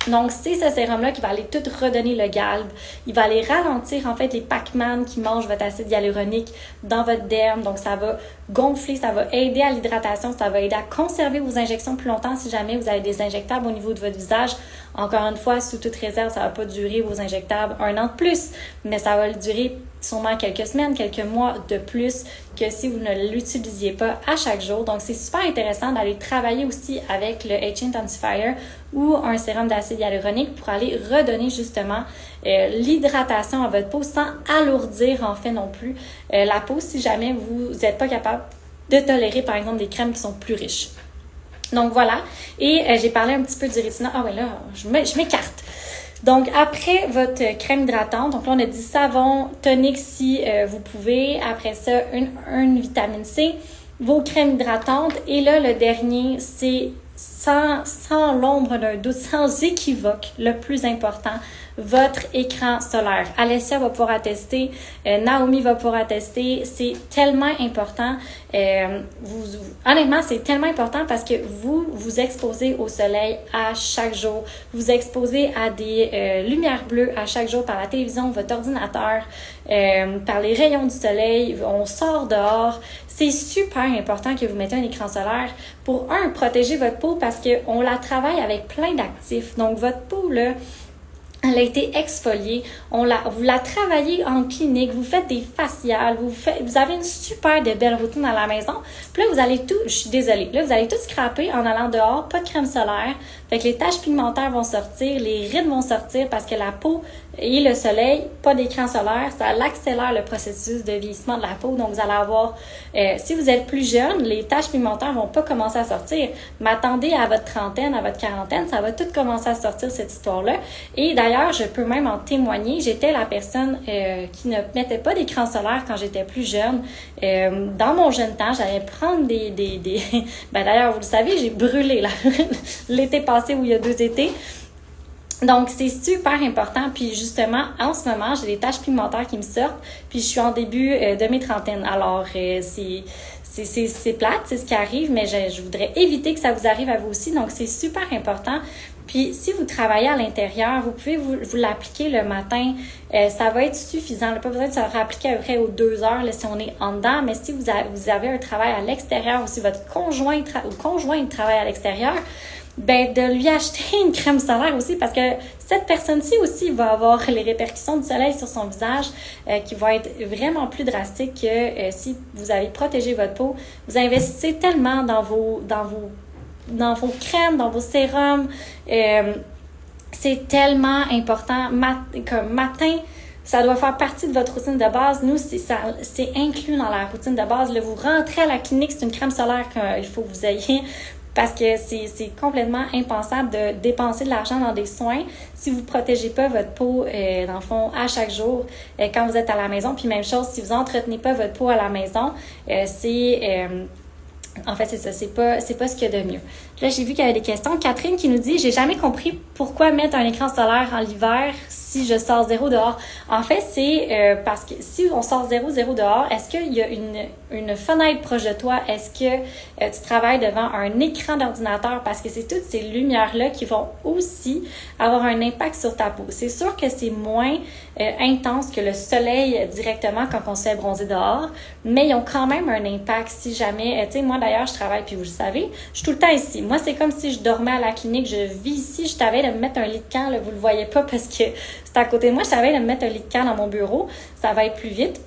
Donc, c'est ce sérum-là qui va aller tout redonner le galbe. Il va aller ralentir, en fait, les Pac-Man qui mangent votre acide hyaluronique dans votre derme. Donc, ça va gonfler, ça va aider à l'hydratation, ça va aider à conserver vos injections plus longtemps si jamais vous avez des injectables au niveau de votre visage. Encore une fois, sous toute réserve, ça va pas durer vos injectables 1 an de plus, mais ça va durer sûrement quelques semaines, quelques mois de plus que si vous ne l'utilisiez pas à chaque jour. Donc, c'est super intéressant d'aller travailler aussi avec le Age Intensifier ou un sérum d'acide hyaluronique pour aller redonner justement l'hydratation à votre peau sans alourdir en fait non plus la peau si jamais vous n'êtes pas capable de tolérer par exemple des crèmes qui sont plus riches. Donc voilà, et j'ai parlé un petit peu du rétinol. Ah ouais là, je m'écarte. Donc, après votre crème hydratante, donc là, on a dit savon, tonique si vous pouvez. Après ça, une vitamine C, vos crèmes hydratantes. Et là, le dernier, c'est sans l'ombre d'un doute, sans équivoque, le plus important, votre écran solaire. Alessia va pouvoir attester, Naomi va pouvoir attester. C'est tellement important. Honnêtement, c'est tellement important parce que vous exposez au soleil à chaque jour. Vous exposez à des lumières bleues à chaque jour par la télévision, votre ordinateur, par les rayons du soleil. On sort dehors. C'est super important que vous mettez un écran solaire pour, protéger votre peau parce qu'on la travaille avec plein d'actifs. Donc, votre peau, là, elle a été exfoliée, vous la travaillez en clinique, vous faites des faciales, vous avez une super de belle routine à la maison. Puis là, vous allez je suis désolée, là, vous allez tout scraper en allant dehors, pas de crème solaire. Fait que les taches pigmentaires vont sortir, les rides vont sortir parce que la peau et le soleil, pas d'écran solaire, ça accélère le processus de vieillissement de la peau. Donc, vous allez avoir, si vous êtes plus jeune, les taches pigmentaires vont pas commencer à sortir. Mais attendez à votre trentaine, à votre quarantaine, ça va tout commencer à sortir, cette histoire-là. Et d'ailleurs, je peux même en témoigner. J'étais la personne qui ne mettait pas d'écran solaire quand j'étais plus jeune. Dans mon jeune temps, j'allais prendre ben d'ailleurs, vous le savez, j'ai brûlé là, l'été passé ou il y a 2 étés. Donc, c'est super important. Puis, justement, en ce moment, j'ai des taches pigmentaires qui me sortent. Puis, je suis en début de mes trentaines. Alors, c'est plate, c'est ce qui arrive, mais je voudrais éviter que ça vous arrive à vous aussi. Donc, c'est super important. Puis, si vous travaillez à l'intérieur, vous pouvez vous l'appliquer le matin. Ça va être suffisant. Pas besoin de se réappliquer à peu près aux 2 heures là, si on est en dedans. Mais si vous avez un travail à l'extérieur ou si votre conjoint travaille à l'extérieur, ben de lui acheter une crème solaire aussi parce que cette personne-ci aussi va avoir les répercussions du soleil sur son visage qui vont être vraiment plus drastiques que si vous avez protégé votre peau. Vous investissez tellement dans vos crèmes, dans vos sérums. C'est tellement important. Comme matin, ça doit faire partie de votre routine de base. Nous, c'est inclus dans la routine de base. Là, vous rentrez à la clinique, c'est une crème solaire qu'il faut que vous ayez. Parce que c'est complètement impensable de dépenser de l'argent dans des soins si vous protégez pas votre peau, dans le fond, à chaque jour quand vous êtes à la maison. Puis même chose, si vous entretenez pas votre peau à la maison, en fait, c'est ça, c'est pas ce qu'il y a de mieux. Là, j'ai vu qu'il y avait des questions. Catherine qui nous dit, j'ai jamais compris pourquoi mettre un écran solaire en l'hiver si je sors zéro dehors. En fait, c'est parce que si on sort zéro dehors, est-ce qu'il y a une fenêtre proche de toi? Est-ce que tu travailles devant un écran d'ordinateur? Parce que c'est toutes ces lumières-là qui vont aussi avoir un impact sur ta peau. C'est sûr que c'est moins intense que le soleil directement quand on se fait bronzer dehors, mais ils ont quand même un impact si jamais, tu sais, moi d'ailleurs, je travaille, puis vous le savez, je suis tout le temps ici. Moi, c'est comme si je dormais à la clinique, je vis ici, je t'avais de me mettre un lit de camp, là, vous le voyez pas parce que c'est à côté de moi, je t'avais de me mettre un lit de camp dans mon bureau, ça va être plus vite.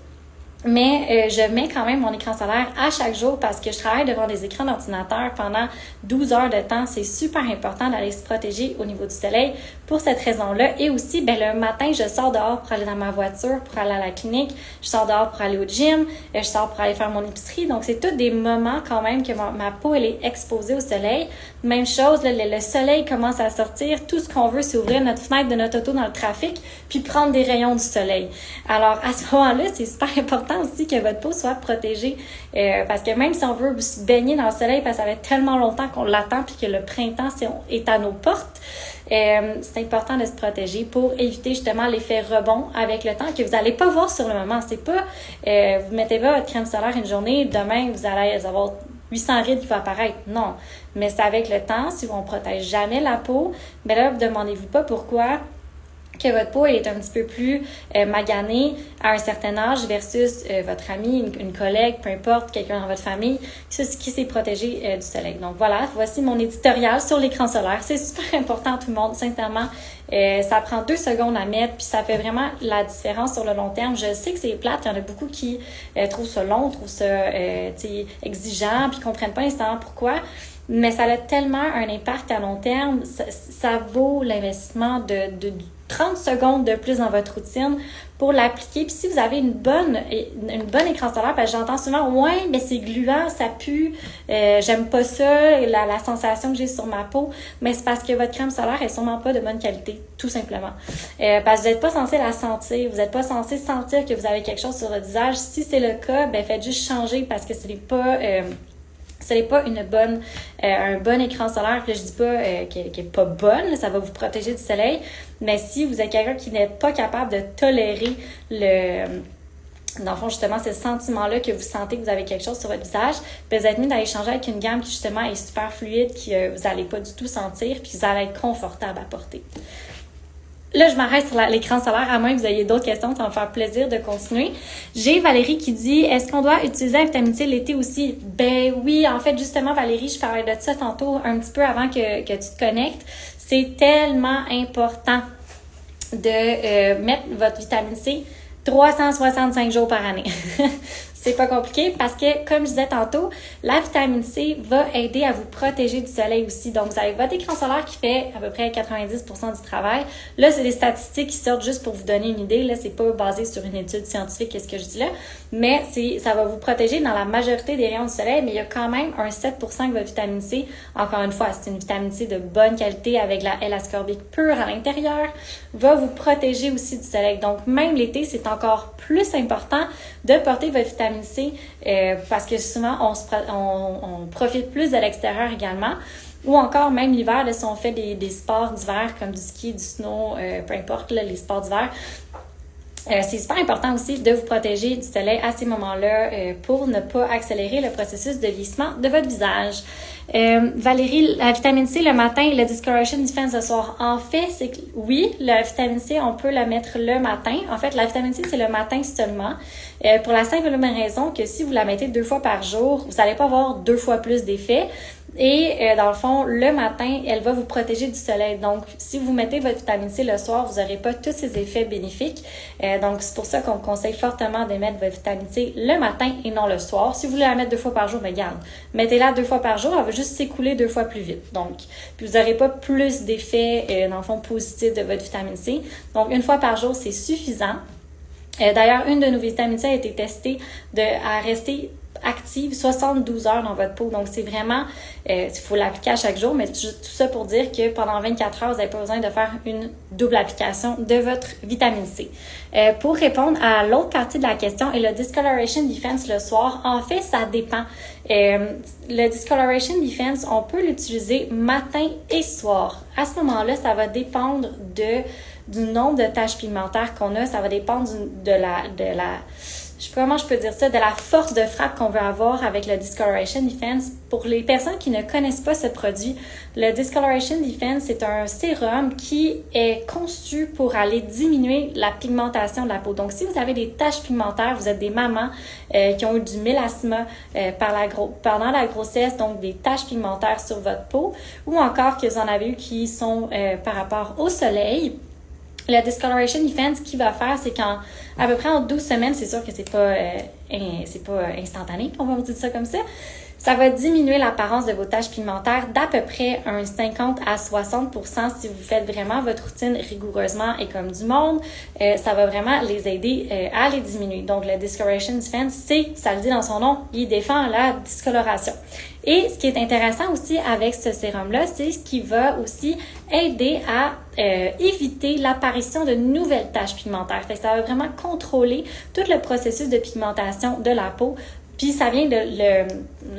Mais je mets quand même mon écran solaire à chaque jour parce que je travaille devant des écrans d'ordinateur pendant 12 heures de temps. C'est super important d'aller se protéger au niveau du soleil pour cette raison-là. Et aussi, le matin, je sors dehors pour aller dans ma voiture, pour aller à la clinique. Je sors dehors pour aller au gym. Je sors pour aller faire mon épicerie. Donc, c'est tous des moments quand même que ma peau, elle est exposée au soleil. Même chose, le soleil commence à sortir. Tout ce qu'on veut, c'est ouvrir notre fenêtre de notre auto dans le trafic puis prendre des rayons du soleil. Alors, à ce moment-là, c'est super important aussi que votre peau soit protégée parce que même si on veut se baigner dans le soleil parce que ça fait tellement longtemps qu'on l'attend puis que le printemps est à nos portes, c'est important de se protéger pour éviter justement l'effet rebond avec le temps que vous n'allez pas voir sur le moment. C'est pas vous mettez pas votre crème solaire une journée, demain vous allez avoir 800 rides qui vont apparaître. Non, mais c'est avec le temps, si on ne protège jamais la peau, là, vous demandez-vous pas pourquoi que votre peau elle est un petit peu plus maganée à un certain âge versus votre ami, une collègue, peu importe, quelqu'un dans votre famille qui s'est protégé du soleil. Donc voilà, voici mon éditorial sur l'écran solaire. C'est super important tout le monde, sincèrement. Ça prend 2 secondes à mettre, puis ça fait vraiment la différence sur le long terme. Je sais que c'est plate, il y en a beaucoup qui trouvent ça long, trouvent ça exigeant, puis comprennent pas nécessairement pourquoi. Mais ça a tellement un impact à long terme, ça vaut l'investissement de 30 secondes de plus dans votre routine pour l'appliquer. Puis si vous avez une bonne écran solaire, parce que j'entends souvent « Ouais, mais c'est gluant, ça pue, j'aime pas ça, la sensation que j'ai sur ma peau. » Mais c'est parce que votre crème solaire est sûrement pas de bonne qualité, tout simplement. Parce que vous n'êtes pas censé la sentir, vous n'êtes pas censé sentir que vous avez quelque chose sur votre visage. Si c'est le cas, faites juste changer parce que ce n'est pas... ce n'est pas un bon écran solaire, puis là, je dis pas qu'elle n'est pas bonne, ça va vous protéger du soleil, mais si vous êtes quelqu'un qui n'est pas capable de tolérer dans le fond, justement, ce sentiment-là que vous sentez que vous avez quelque chose sur votre visage, vous êtes mieux d'aller changer avec une gamme qui, justement, est super fluide, que vous n'allez pas du tout sentir, puis vous allez être confortable à porter. Là, je m'arrête sur l'écran solaire, à moins que vous ayez d'autres questions, ça va me faire plaisir de continuer. J'ai Valérie qui dit, est-ce qu'on doit utiliser la vitamine C l'été aussi? Ben oui, en fait, justement, Valérie, je parlais de ça tantôt un petit peu avant que tu te connectes. C'est tellement important de mettre votre vitamine C 365 jours par année. C'est pas compliqué parce que, comme je disais tantôt, la vitamine C va aider à vous protéger du soleil aussi. Donc, vous avez votre écran solaire qui fait à peu près 90% du travail. Là, c'est des statistiques qui sortent juste pour vous donner une idée. Là, c'est pas basé sur une étude scientifique, qu'est-ce que je dis là. Mais ça va vous protéger dans la majorité des rayons du soleil, mais il y a quand même un 7% que votre vitamine C, encore une fois, c'est une vitamine C de bonne qualité avec la L-ascorbique pure à l'intérieur, va vous protéger aussi du soleil. Donc, même l'été, c'est encore plus important de porter votre vitamine C parce que souvent, on profite plus de l'extérieur également. Ou encore, même l'hiver, si on fait des sports d'hiver comme du ski, du snow, peu importe, là, les sports d'hiver, c'est super important aussi de vous protéger du soleil à ces moments-là pour ne pas accélérer le processus de vieillissement de votre visage. Valérie, la vitamine C le matin et le Discoloration Defense le soir. En fait, c'est que oui, la vitamine C, on peut la mettre le matin. En fait, la vitamine C, c'est le matin seulement. Pour la simple et bonne raison que si vous la mettez 2 fois par jour, vous n'allez pas avoir 2 fois plus d'effets. Et dans le fond, le matin, elle va vous protéger du soleil. Donc, si vous mettez votre vitamine C le soir, vous n'aurez pas tous ces effets bénéfiques. Donc, c'est pour ça qu'on conseille fortement de mettre votre vitamine C le matin et non le soir. Si vous voulez la mettre 2 fois par jour, garde. Mettez-la 2 fois par jour, elle va juste s'écouler 2 fois plus vite. Donc, puis vous n'aurez pas plus d'effets, dans le fond, positifs de votre vitamine C. Donc, 1 fois par jour, c'est suffisant. D'ailleurs, une de nos vitamines C a été testée à rester active 72 heures dans votre peau. Donc, c'est vraiment, il faut l'appliquer à chaque jour, mais tout ça pour dire que pendant 24 heures, vous n'avez pas besoin de faire une double application de votre vitamine C. Pour répondre à l'autre partie de la question, et le Discoloration Defense le soir, en fait, ça dépend. Le Discoloration Defense, on peut l'utiliser matin et soir. À ce moment-là, ça va dépendre du nombre de taches pigmentaires qu'on a. Ça va dépendre comment je peux dire ça, de la force de frappe qu'on veut avoir avec le Discoloration Defense. Pour les personnes qui ne connaissent pas ce produit, le Discoloration Defense, c'est un sérum qui est conçu pour aller diminuer la pigmentation de la peau. Donc, si vous avez des taches pigmentaires, vous êtes des mamans qui ont eu du mélasma pendant la grossesse, donc des taches pigmentaires sur votre peau, ou encore que vous en avez eu qui sont par rapport au soleil, le Discoloration Defense, ce qu'il va faire, c'est qu'à peu près en 12 semaines, c'est sûr que c'est pas instantané, on va dire ça comme ça va diminuer l'apparence de vos taches pigmentaires d'à peu près un 50 à 60% si vous faites vraiment votre routine rigoureusement et comme du monde. Ça va vraiment les aider à les diminuer. Donc, le Discoloration Defense, ça le dit dans son nom, il défend la discoloration. Et ce qui est intéressant aussi avec ce sérum-là, c'est ce qui va aussi aider à éviter l'apparition de nouvelles taches pigmentaires. Fait que ça va vraiment contrôler tout le processus de pigmentation de la peau. Puis ça vient là,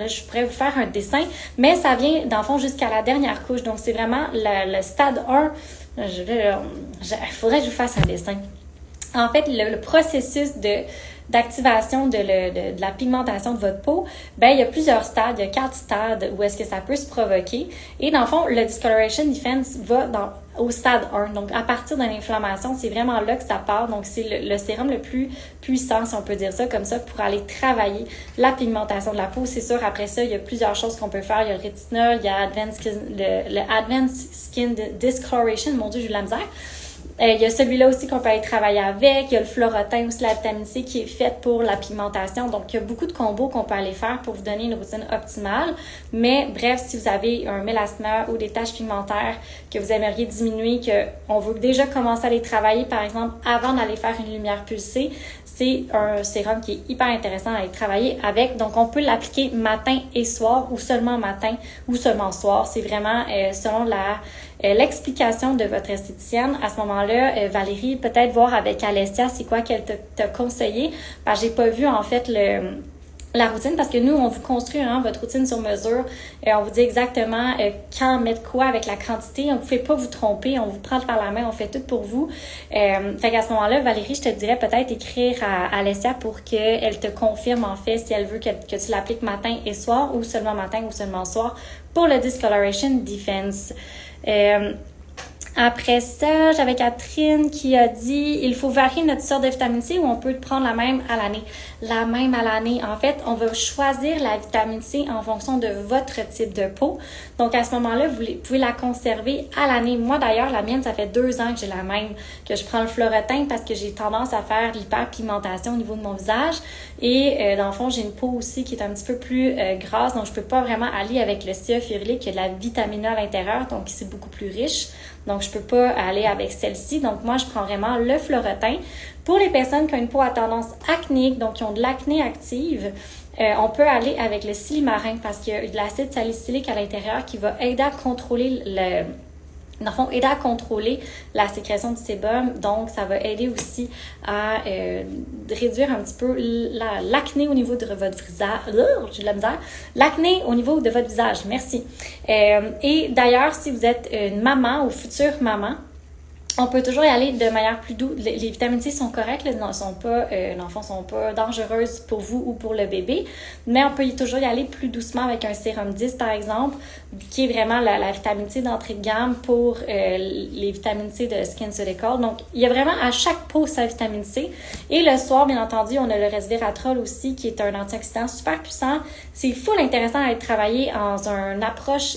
je pourrais vous faire un dessin, mais ça vient dans le fond jusqu'à la dernière couche. Donc, c'est vraiment le stade 1. Il faudrait que je vous fasse un dessin. En fait, le processus d'activation de la pigmentation de votre peau, il y a plusieurs stades, il y a 4 stades où est-ce que ça peut se provoquer. Et dans le fond, le Discoloration Defense va au stade 1. Donc, à partir de l'inflammation, c'est vraiment là que ça part. Donc, c'est le sérum le plus puissant, si on peut dire ça, comme ça, pour aller travailler la pigmentation de la peau. C'est sûr, après ça, il y a plusieurs choses qu'on peut faire. Il y a le rétinol, il y a le Advanced Skin Discoloration. Mon Dieu, j'ai eu de la misère. Il y a celui-là aussi qu'on peut aller travailler avec. Il y a le Phloretin aussi, la vitamine C qui est faite pour la pigmentation. Donc, il y a beaucoup de combos qu'on peut aller faire pour vous donner une routine optimale. Mais bref, si vous avez un mélasma ou des taches pigmentaires que vous aimeriez diminuer, qu'on veut déjà commencer à les travailler, par exemple, avant d'aller faire une lumière pulsée, c'est un sérum qui est hyper intéressant à aller travailler avec. Donc, on peut l'appliquer matin et soir ou seulement matin ou seulement soir. C'est vraiment selon l'explication de votre esthéticienne. À ce moment-là, Valérie, peut-être voir avec Alessia c'est quoi qu'elle t'a conseillé. Parce que j'ai pas vu en fait la routine parce que nous, on vous construit votre routine sur mesure. On vous dit exactement quand mettre quoi avec la quantité. On ne fait pas vous tromper. On vous prend par la main. On fait tout pour vous. Fait qu'à ce moment-là, Valérie, je te dirais peut-être écrire à Alessia pour qu'elle te confirme en fait si elle veut que tu l'appliques matin et soir ou seulement matin ou seulement soir pour le Discoloration Defense. Après ça, j'avais Catherine qui a dit il faut varier notre sorte de vitamine C ou on peut prendre la même à l'année. La même à l'année. En fait, on va choisir la vitamine C en fonction de votre type de peau. Donc, à ce moment-là, vous pouvez la conserver à l'année. Moi, d'ailleurs, la mienne, ça fait 2 ans que j'ai la même, que je prends le Phloretin parce que j'ai tendance à faire l'hyperpigmentation au niveau de mon visage. Et dans le fond, j'ai une peau aussi qui est un petit peu plus grasse. Donc, je peux pas vraiment aller avec le thiophérulique qui a de la vitamine A à l'intérieur. Donc, c'est beaucoup plus riche. Donc, je peux pas aller avec celle-ci. Donc, moi, je prends vraiment le Phloretin. Pour les personnes qui ont une peau à tendance acnéique, donc qui ont de l'acné active, on peut aller avec le silimarin parce qu'il y a de l'acide salicylique à l'intérieur qui va aider à contrôler dans le fond, aider à contrôler la sécrétion du sébum. Donc, ça va aider aussi à réduire un petit peu l'acné au niveau de votre visage. J'ai de la misère. L'acné au niveau de votre visage. Merci. Et d'ailleurs, si vous êtes une maman ou future maman, on peut toujours y aller de manière plus douce. Les vitamines C sont correctes, sont pas dangereuses pour vous ou pour le bébé, mais on peut toujours y aller plus doucement avec un sérum 10 par exemple, qui est vraiment la vitamine C d'entrée de gamme pour les vitamines C de SkinCeuticals. Donc, il y a vraiment à chaque peau sa vitamine C. Et le soir, bien entendu, on a le resveratrol aussi, qui est un antioxydant super puissant. C'est full intéressant à être travaillé dans une approche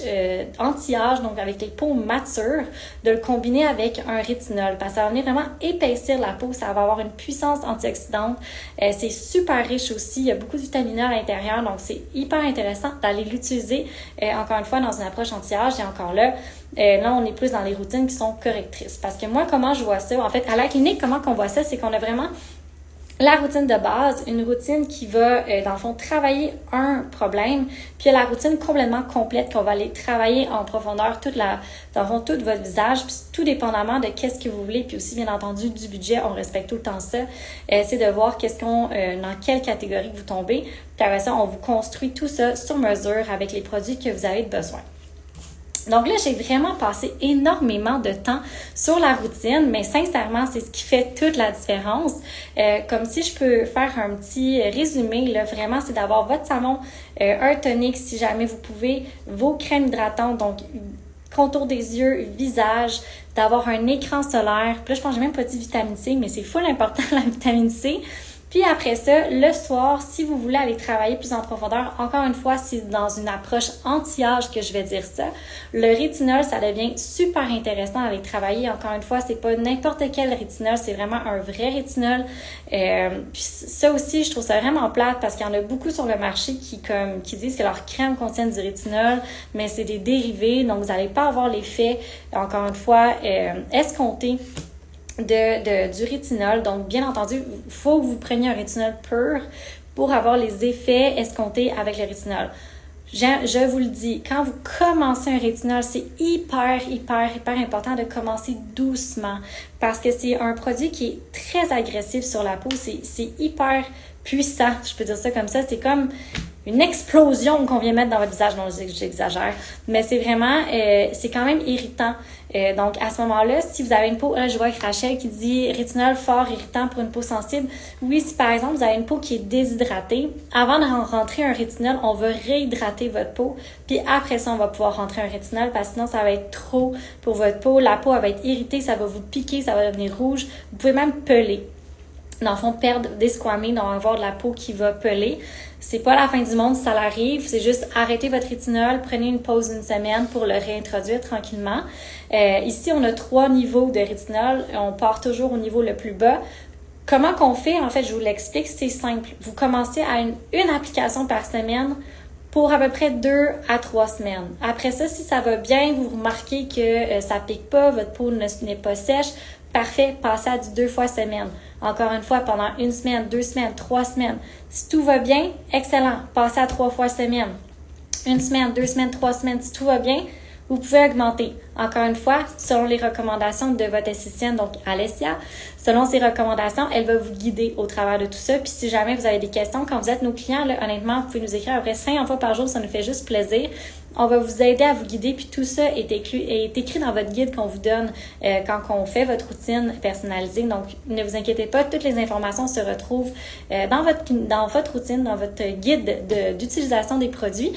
anti-âge, donc avec les peaux matures, de le combiner avec un rétinol parce que ça va venir vraiment épaissir la peau, ça va avoir une puissance antioxydante. C'est super riche aussi, il y a beaucoup de vitamines A à l'intérieur, donc c'est hyper intéressant d'aller l'utiliser encore une fois dans une approche anti-âge. Et encore là, on est plus dans les routines qui sont correctrices. Parce que moi, comment je vois ça? En fait, à la clinique, comment qu'on voit ça? C'est qu'on a vraiment la routine de base, une routine qui va, dans le fond, travailler un problème, puis il y a la routine complètement complète qu'on va aller travailler en profondeur dans le fond, tout votre visage, puis tout dépendamment de qu'est-ce que vous voulez, puis aussi, bien entendu, du budget, on respecte tout le temps ça. C'est de voir dans quelle catégorie vous tombez, puis après ça, on vous construit tout ça sur mesure avec les produits que vous avez besoin. Donc là, j'ai vraiment passé énormément de temps sur la routine, mais sincèrement, c'est ce qui fait toute la différence. Comme si je peux faire un petit résumé, là, vraiment, c'est d'avoir votre savon, un tonique si jamais vous pouvez, vos crèmes hydratantes, donc contour des yeux, visage, d'avoir un écran solaire. Puis là, je pense que j'ai même pas dit vitamine C, mais c'est full important la vitamine C. Puis après ça, le soir, si vous voulez aller travailler plus en profondeur, encore une fois, c'est dans une approche anti-âge que je vais dire ça. Le rétinol, ça devient super intéressant à aller travailler. Encore une fois, c'est pas n'importe quel rétinol, c'est vraiment un vrai rétinol. Puis ça aussi, je trouve ça vraiment plate parce qu'il y en a beaucoup sur le marché qui disent que leurs crèmes contiennent du rétinol, mais c'est des dérivés, donc vous n'allez pas avoir l'effet, encore une fois, escompté du rétinol. Donc, bien entendu, il faut que vous preniez un rétinol pur pour avoir les effets escomptés avec le rétinol. Je vous le dis, quand vous commencez un rétinol, c'est hyper important de commencer doucement parce que c'est un produit qui est très agressif sur la peau. C'est hyper puissant, je peux dire ça comme ça. C'est comme une explosion qu'on vient mettre dans votre visage. Non, j'exagère. Mais c'est vraiment, c'est quand même irritant. Donc, à ce moment-là, si vous avez une peau, là, je vois avec Rachel qui dit rétinol fort irritant pour une peau sensible. Oui, si par exemple, vous avez une peau qui est déshydratée, avant de rentrer un rétinol, on va réhydrater votre peau. Puis après ça, on va pouvoir rentrer un rétinol parce que sinon, ça va être trop pour votre peau. La peau, elle va être irritée, ça va vous piquer, ça va devenir rouge. Vous pouvez même peler. Dans le fond, perdre des squamés, donc avoir de la peau qui va peler. C'est pas la fin du monde si ça l'arrive, c'est juste arrêter votre rétinol, prenez une pause d'une semaine pour le réintroduire tranquillement. Ici, on a 3 niveaux de rétinol. On part toujours au niveau le plus bas. Comment qu'on fait? En fait, je vous l'explique, c'est simple. Vous commencez à une application par semaine pour à peu près 2 à 3 semaines. Après ça, si ça va bien, vous remarquez que ça pique pas, votre peau n'est pas sèche, parfait, passez à du 2 fois semaine. Encore une fois, pendant 1 semaine, 2 semaines, 3 semaines. Si tout va bien, excellent, passez à 3 fois semaine. 1 semaine, 2 semaines, 3 semaines, si tout va bien, vous pouvez augmenter. Encore une fois, selon les recommandations de votre esthéticienne, donc Alessia, selon ses recommandations, elle va vous guider au travers de tout ça. Puis si jamais vous avez des questions, quand vous êtes nos clients, là, honnêtement, vous pouvez nous écrire à peu près 50 fois par jour, ça nous fait juste plaisir. On va vous aider à vous guider, puis tout ça est écrit dans votre guide qu'on vous donne quand on fait votre routine personnalisée. Donc, ne vous inquiétez pas, toutes les informations se retrouvent dans votre routine, dans votre guide d'utilisation des produits.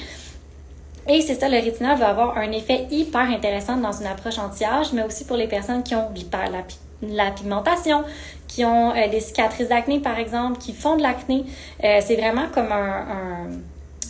Et c'est ça, le rétinol va avoir un effet hyper intéressant dans une approche anti-âge, mais aussi pour les personnes qui ont la pigmentation, qui ont des cicatrices d'acné, par exemple, qui font de l'acné. C'est vraiment comme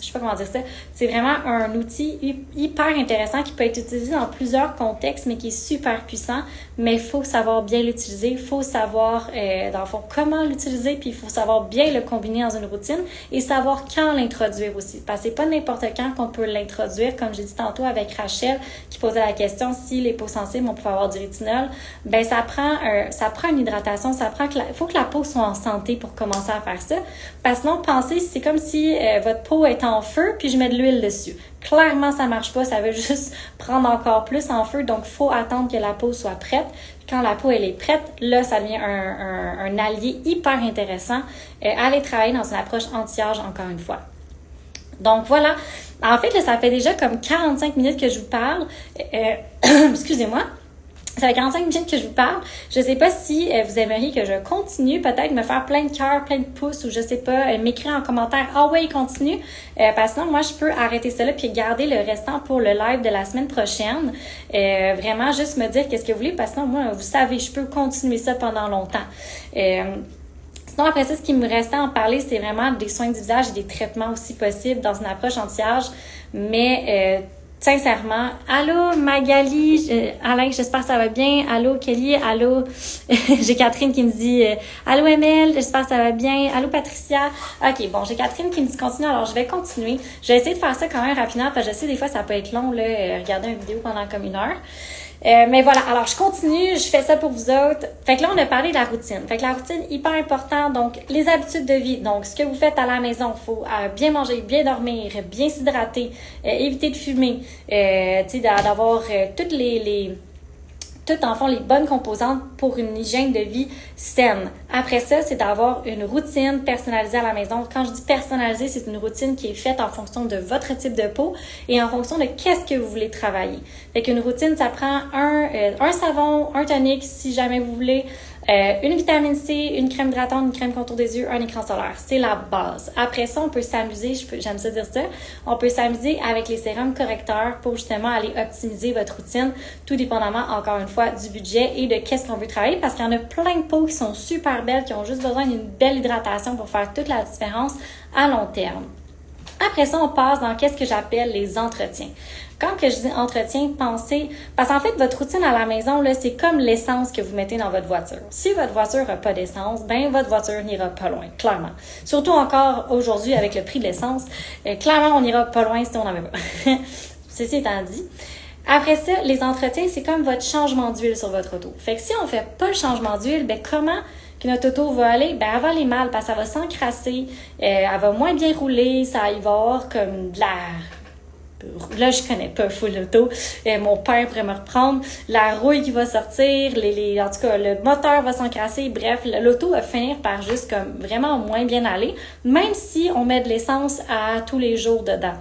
je sais pas comment dire ça, c'est vraiment un outil hyper intéressant qui peut être utilisé dans plusieurs contextes, mais qui est super puissant. Mais il faut savoir bien l'utiliser, il faut savoir, dans le fond, comment l'utiliser, puis il faut savoir bien le combiner dans une routine et savoir quand l'introduire aussi. Parce que c'est pas n'importe quand qu'on peut l'introduire, comme j'ai dit tantôt avec Rachel, qui posait la question si les peaux sensibles, on peut avoir du rétinol. Ben, ça prend une hydratation, faut que la peau soit en santé pour commencer à faire ça. Parce que sinon, pensez, c'est comme si votre peau est en feu, puis je mets de l'huile dessus. Clairement, ça marche pas, ça veut juste prendre encore plus en feu, donc faut attendre que la peau soit prête. Quand la peau elle est prête, là, ça devient un allié hyper intéressant à aller travailler dans une approche anti-âge, encore une fois. Donc voilà, en fait, là, ça fait déjà comme 45 minutes que je vous parle. Excusez-moi. Ça fait 45 minutes que je vous parle. Je sais pas si vous aimeriez que je continue, peut-être me faire plein de cœurs, plein de pouces ou je sais pas, m'écrire en commentaire « Ah ouais, continue ». Parce que sinon, moi, je peux arrêter ça là puis garder le restant pour le live de la semaine prochaine. Vraiment, juste me dire qu'est-ce que vous voulez parce que sinon, moi, vous savez, je peux continuer ça pendant longtemps. Sinon, après ça, ce qui me restait à en parler, c'est vraiment des soins du visage et des traitements aussi possibles dans une approche anti-âge. Mais sincèrement, allô Magali, Alain, j'espère que ça va bien. Allô Kelly, allô, j'ai Catherine qui me dit allô Emile, j'espère que ça va bien. Allô Patricia. Ok, bon, j'ai Catherine qui me dit continue, alors je vais continuer. Je vais essayer de faire ça quand même rapidement parce que je sais des fois ça peut être long là, regarder une vidéo pendant comme 1 heure. Mais voilà, alors je continue, je fais ça pour vous autres. Fait que là, on a parlé de la routine. Fait que la routine, hyper important. Donc, les habitudes de vie. Donc, ce que vous faites à la maison, il faut bien manger, bien dormir, bien s'hydrater, éviter de fumer, tu sais, d'avoir toutes tout en fond les bonnes composantes pour une hygiène de vie saine. Après ça, c'est d'avoir une routine personnalisée à la maison. Quand je dis personnalisée, c'est une routine qui est faite en fonction de votre type de peau et en fonction de qu'est-ce que vous voulez travailler. Fait qu'une routine, ça prend un savon, un tonic si jamais vous voulez, une vitamine C, une crème hydratante, une crème contour des yeux, un écran solaire. C'est la base. Après ça, on peut s'amuser, j'aime ça dire ça, on peut s'amuser avec les sérums correcteurs pour justement aller optimiser votre routine, tout dépendamment, encore une fois, du budget et de qu'est-ce qu'on veut travailler, parce qu'il y en a plein de peaux qui sont super belles, qui ont juste besoin d'une belle hydratation pour faire toute la différence à long terme. Après ça, on passe dans qu'est-ce que j'appelle les entretiens. Quand que je dis entretien, pensez, parce qu'en fait, votre routine à la maison, là, c'est comme l'essence que vous mettez dans votre voiture. Si votre voiture n'a pas d'essence, ben votre voiture n'ira pas loin, clairement. Surtout encore aujourd'hui avec le prix de l'essence, clairement, on n'ira pas loin si on n'en avait pas. Ceci étant dit. Après ça, les entretiens, c'est comme votre changement d'huile sur votre auto. Fait que si on fait pas le changement d'huile, ben comment que notre auto va aller? Ben, elle va aller mal parce que ça va s'encrasser, elle va moins bien rouler, il va avoir comme de l'air. Là, je connais pas full l'auto. Mon père pourrait me reprendre. La rouille qui va sortir, en tout cas, le moteur va s'encrasser. Bref, l'auto va finir par juste comme vraiment moins bien aller, même si on met de l'essence à tous les jours dedans.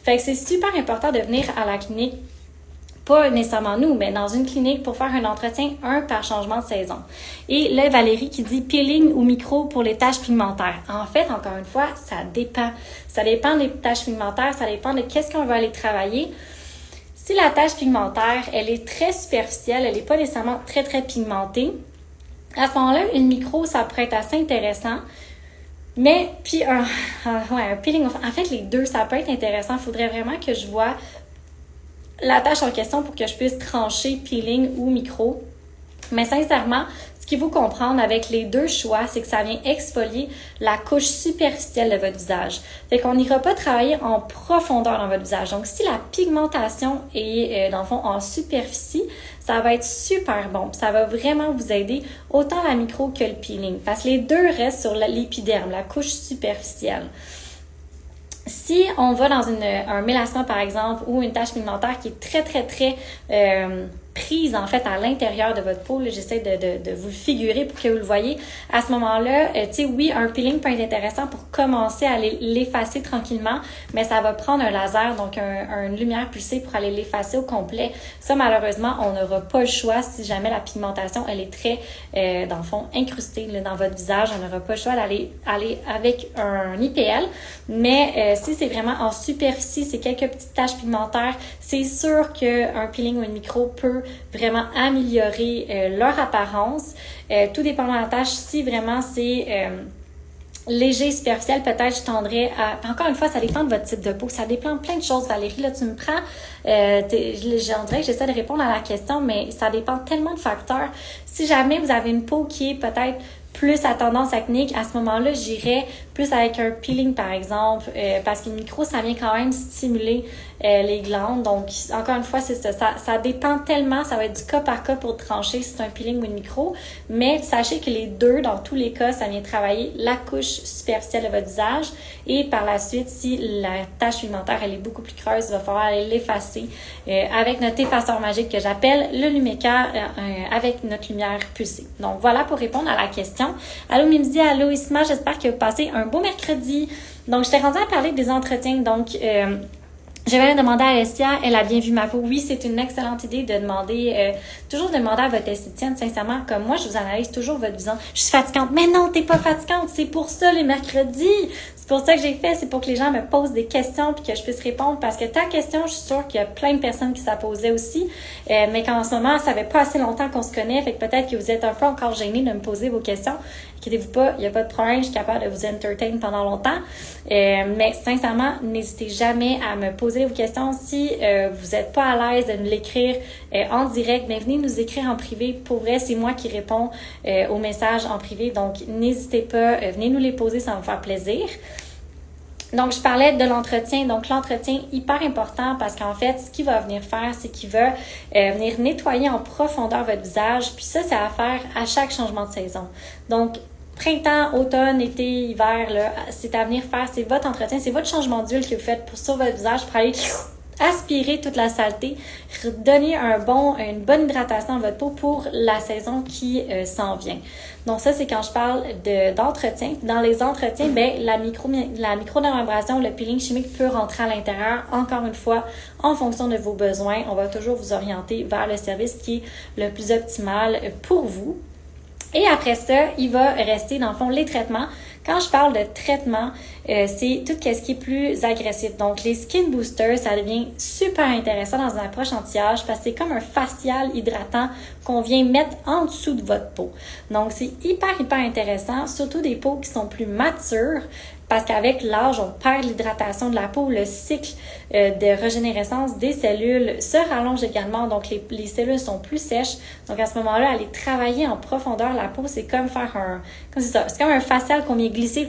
Fait que c'est super important de venir à la clinique. Pas nécessairement nous, mais dans une clinique pour faire un entretien, par changement de saison. Et là, Valérie qui dit peeling ou micro pour les taches pigmentaires. En fait, encore une fois, ça dépend. Ça dépend des taches pigmentaires, ça dépend de qu'est-ce qu'on va aller travailler. Si la tache pigmentaire, elle est très superficielle, elle n'est pas nécessairement très, très pigmentée, à ce moment-là, une micro, ça pourrait être assez intéressant. Mais, puis, un peeling, en fait, les deux, ça peut être intéressant. Il faudrait vraiment que je vois la tâche en question pour que je puisse trancher peeling ou micro. Mais sincèrement, ce qu'il faut comprendre avec les deux choix, c'est que ça vient exfolier la couche superficielle de votre visage. Fait qu'on n'ira pas travailler en profondeur dans votre visage. Donc, si la pigmentation est, dans le fond, en superficie, ça va être super bon. Ça va vraiment vous aider, autant la micro que le peeling. Parce que les deux restent sur l'épiderme, la couche superficielle. Si on va dans un mélasma, par exemple, ou une tache pigmentaire qui est très, très, très prise, en fait, à l'intérieur de votre peau, là, j'essaie de vous le figurer pour que vous le voyez. À ce moment-là, tu sais, oui, un peeling peut être intéressant pour commencer à l'effacer tranquillement, mais ça va prendre un laser, donc une lumière pulsée pour aller l'effacer au complet. Ça, malheureusement, on n'aura pas le choix si jamais la pigmentation, elle est très, dans le fond, incrustée là, dans votre visage. On n'aura pas le choix d'aller avec un IPL, mais si c'est vraiment en superficie, c'est quelques petites taches pigmentaires, c'est sûr qu'un peeling ou une micro peut vraiment améliorer leur apparence. Tout dépend de la tâche. Si vraiment c'est léger, superficiel, peut-être je tendrais à... Encore une fois, ça dépend de votre type de peau. Ça dépend de plein de choses, Valérie. Là, tu me prends... on dirait que j'essaie de répondre à la question, mais ça dépend tellement de facteurs. Si jamais vous avez une peau qui est peut-être plus à tendance acnéique, à ce moment-là, j'irais plus avec un peeling, par exemple, parce que le micro, ça vient quand même stimuler les glandes. Donc, encore une fois, c'est ça. Ça dépend tellement, ça va être du cas par cas pour trancher si c'est un peeling ou une micro. Mais sachez que les deux, dans tous les cas, ça vient travailler la couche superficielle de votre visage. Et par la suite, si la tache pigmentaire, elle est beaucoup plus creuse, il va falloir aller l'effacer avec notre effaceur magique que j'appelle le Lumeka avec notre lumière pulsée. Donc, voilà pour répondre à la question. Allô Mimzy, allô Isma, j'espère que vous passez un beau mercredi. Donc, je t'ai rendue à parler des entretiens. Donc, j'avais demandé à Alessia, elle a bien vu ma peau. Oui, c'est une excellente idée de demander, toujours demander à votre esthéticienne, sincèrement, comme moi, je vous analyse toujours votre visage. Je suis fatigante. Mais non, t'es pas fatigante. C'est pour ça les mercredis. C'est pour ça que j'ai fait. C'est pour que les gens me posent des questions puis que je puisse répondre. Parce que ta question, je suis sûre qu'il y a plein de personnes qui s'en posaient aussi. Mais qu'en ce moment, ça fait pas assez longtemps qu'on se connaît. Fait que peut-être que vous êtes un peu encore gênés de me poser vos questions. Inquiétez-vous pas, il n'y a pas de problème, je suis capable de vous entertain pendant longtemps. Mais sincèrement, n'hésitez jamais à me poser vos questions. Si vous n'êtes pas à l'aise de nous l'écrire en direct, bien, venez nous écrire en privé. Pour vrai, c'est moi qui réponds aux messages en privé. Donc, n'hésitez pas, venez nous les poser, ça va me faire plaisir. Donc, je parlais de l'entretien. Donc, l'entretien, hyper important parce qu'en fait, ce qu'il va venir faire, c'est qu'il va venir nettoyer en profondeur votre visage. Puis ça, c'est à faire à chaque changement de saison. Donc, printemps, automne, été, hiver, là, c'est à venir faire. C'est votre entretien, c'est votre changement d'huile que vous faites sur votre visage pour aller aspirer toute la saleté, donner une bonne hydratation à votre peau pour la saison qui s'en vient. Donc ça, c'est quand je parle d'entretien. Dans les entretiens, la microdermabrasion, le peeling chimique peut rentrer à l'intérieur. Encore une fois, en fonction de vos besoins, on va toujours vous orienter vers le service qui est le plus optimal pour vous. Et après ça, il va rester, dans le fond, les traitements. Quand je parle de traitement, c'est tout ce qui est plus agressif. Donc, les skin boosters, ça devient super intéressant dans une approche anti-âge parce que c'est comme un facial hydratant qu'on vient mettre en dessous de votre peau. Donc, c'est hyper intéressant, surtout des peaux qui sont plus matures parce qu'avec l'âge, on perd l'hydratation de la peau, le cycle de régénérescence des cellules se rallonge également, donc les cellules sont plus sèches. Donc à ce moment-là, aller travailler en profondeur la peau, c'est comme faire c'est comme un facial qu'on vient glisser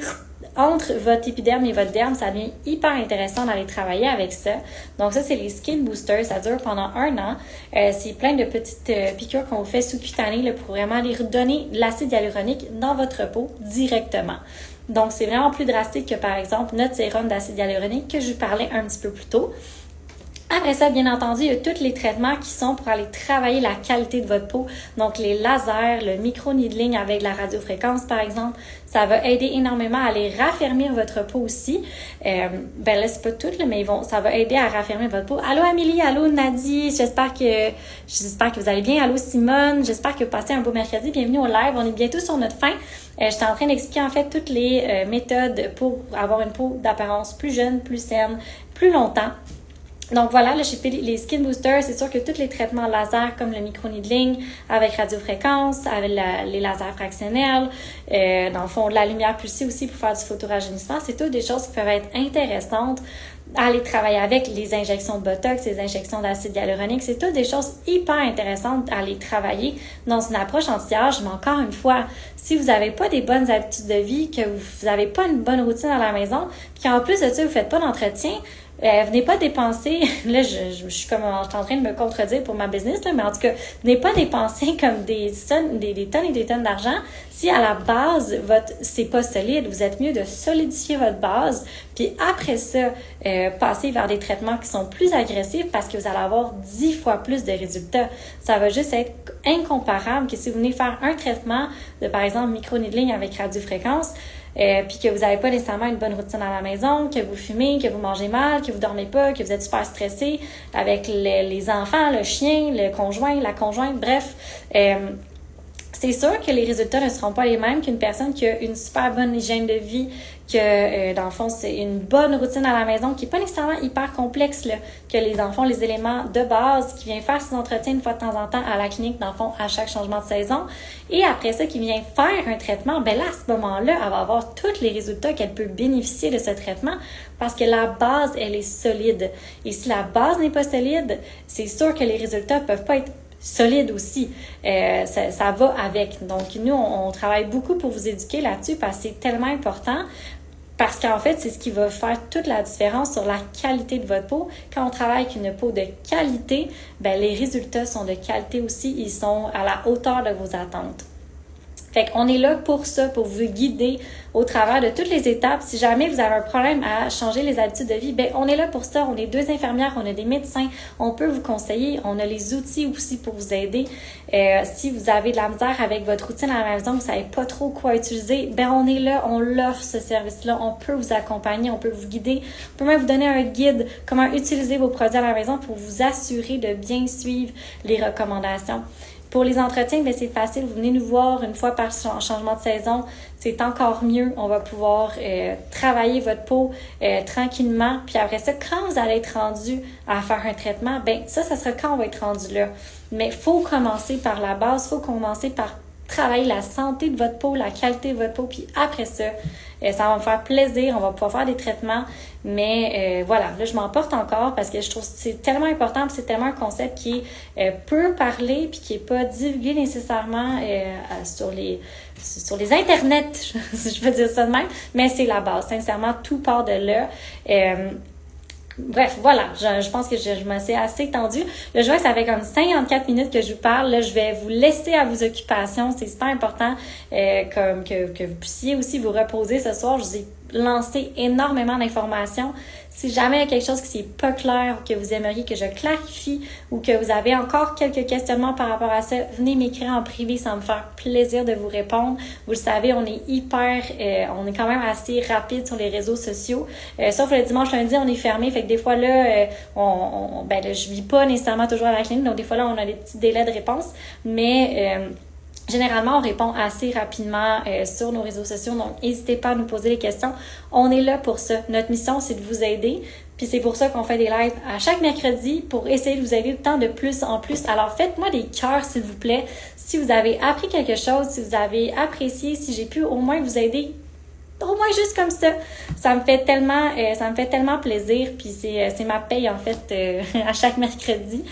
entre votre épiderme et votre derme. Ça devient hyper intéressant d'aller travailler avec ça. Donc ça, c'est les skin boosters, ça dure pendant 1 an. C'est plein de petites piqûres qu'on vous fait sous-cutanées pour vraiment aller redonner de l'acide hyaluronique dans votre peau directement. Donc, c'est vraiment plus drastique que, par exemple, notre sérum d'acide hyaluronique que je vous parlais un petit peu plus tôt. Après ça, bien entendu, il y a tous les traitements qui sont pour aller travailler la qualité de votre peau. Donc, les lasers, le micro-needling avec la radiofréquence, par exemple, ça va aider énormément à aller raffermir votre peau aussi. Là, c'est pas tout, mais ça va aider à raffermir votre peau. Allô Amélie, allô Nadie, j'espère que vous allez bien. Allô Simone, j'espère que vous passez un beau mercredi. Bienvenue au live, on est bientôt sur notre fin. J'étais en train d'expliquer en fait toutes les méthodes pour avoir une peau d'apparence plus jeune, plus saine, plus longtemps. Donc voilà, là, chez les Skin Boosters, c'est sûr que tous les traitements laser comme le micro-needling avec radiofréquence, avec les lasers fractionnels, dans le fond, de la lumière pulsée aussi pour faire du photorajeunissement, c'est toutes des choses qui peuvent être intéressantes à aller travailler avec. Les injections de Botox, les injections d'acide hyaluronique, c'est toutes des choses hyper intéressantes à aller travailler dans une approche anti-âge. Mais encore une fois, si vous n'avez pas des bonnes habitudes de vie, que vous n'avez pas une bonne routine à la maison, puis qu'en plus de ça, vous faites pas d'entretien, venez pas dépenser, là je suis en train de me contredire pour ma business, là, mais en tout cas, venez pas dépenser comme des tonnes et des tonnes d'argent si à la base, c'est pas solide. Vous êtes mieux de solidifier votre base, puis après ça, passer vers des traitements qui sont plus agressifs parce que vous allez avoir 10 fois plus de résultats. Ça va juste être incomparable que si vous venez faire un traitement de, par exemple, micro-needling avec radiofréquence, puis que vous n'avez pas nécessairement une bonne routine à la maison, que vous fumez, que vous mangez mal, que vous dormez pas, que vous êtes super stressé avec les enfants, le chien, le conjoint, la conjointe, bref. C'est sûr que les résultats ne seront pas les mêmes qu'une personne qui a une super bonne hygiène de vie, que dans le fond, c'est une bonne routine à la maison qui n'est pas nécessairement hyper complexe, là, que les enfants, les éléments de base, qui vient faire ses entretiens une fois de temps en temps à la clinique, dans le fond, à chaque changement de saison. Et après ça, qui vient faire un traitement, là, à ce moment-là, elle va avoir tous les résultats qu'elle peut bénéficier de ce traitement parce que la base, elle est solide. Et si la base n'est pas solide, c'est sûr que les résultats peuvent pas être solide aussi. Ça va avec. Donc, nous, on travaille beaucoup pour vous éduquer là-dessus parce que c'est tellement important. Parce qu'en fait, c'est ce qui va faire toute la différence sur la qualité de votre peau. Quand on travaille avec une peau de qualité, les résultats sont de qualité aussi. Ils sont à la hauteur de vos attentes. Fait qu'on est là pour ça, pour vous guider au travers de toutes les étapes. Si jamais vous avez un problème à changer les habitudes de vie, on est là pour ça. On est 2 infirmières, on a des médecins, on peut vous conseiller. On a les outils aussi pour vous aider. Si vous avez de la misère avec votre routine à la maison, vous savez pas trop quoi utiliser, on est là, on l'offre ce service-là. On peut vous accompagner, on peut vous guider. On peut même vous donner un guide, comment utiliser vos produits à la maison pour vous assurer de bien suivre les recommandations. Pour les entretiens, c'est facile. Vous venez nous voir une fois par changement de saison. C'est encore mieux. On va pouvoir travailler votre peau tranquillement. Puis après ça, quand vous allez être rendu à faire un traitement, ça sera quand on va être rendu là. Mais il faut commencer par la base. Il faut commencer par travailler la santé de votre peau, la qualité de votre peau, puis après ça, ça va me faire plaisir, on va pouvoir faire des traitements, mais voilà, là je m'emporte encore parce que je trouve que c'est tellement important, puis c'est tellement un concept qui est peu parlé, puis qui est pas divulgué nécessairement sur les internets, si je peux dire ça de même, mais c'est la base, sincèrement, tout part de là. Bref, voilà, je pense que je me suis assez étendue. Là, je vois que ça fait comme 54 minutes que je vous parle. Là, je vais vous laisser à vos occupations. C'est super important comme que vous puissiez aussi vous reposer ce soir. Je vous ai lancé énormément d'informations. Si jamais il y a quelque chose qui n'est pas clair ou que vous aimeriez que je clarifie ou que vous avez encore quelques questionnements par rapport à ça, venez m'écrire en privé, ça va me faire plaisir de vous répondre. Vous le savez, on est on est quand même assez rapide sur les réseaux sociaux. Sauf le dimanche, lundi, on est fermé. Fait que des fois là, je vis pas nécessairement toujours à la clinique, donc des fois là, on a des petits délais de réponse. Mais généralement, on répond assez rapidement sur nos réseaux sociaux, donc n'hésitez pas à nous poser des questions. On est là pour ça. Notre mission, c'est de vous aider. Puis c'est pour ça qu'on fait des lives à chaque mercredi pour essayer de vous aider de temps de plus en plus. Alors faites-moi des cœurs, s'il vous plaît. Si vous avez appris quelque chose, si vous avez apprécié, si j'ai pu au moins vous aider, au moins juste comme ça me fait tellement plaisir, puis c'est ma paye en fait à chaque mercredi.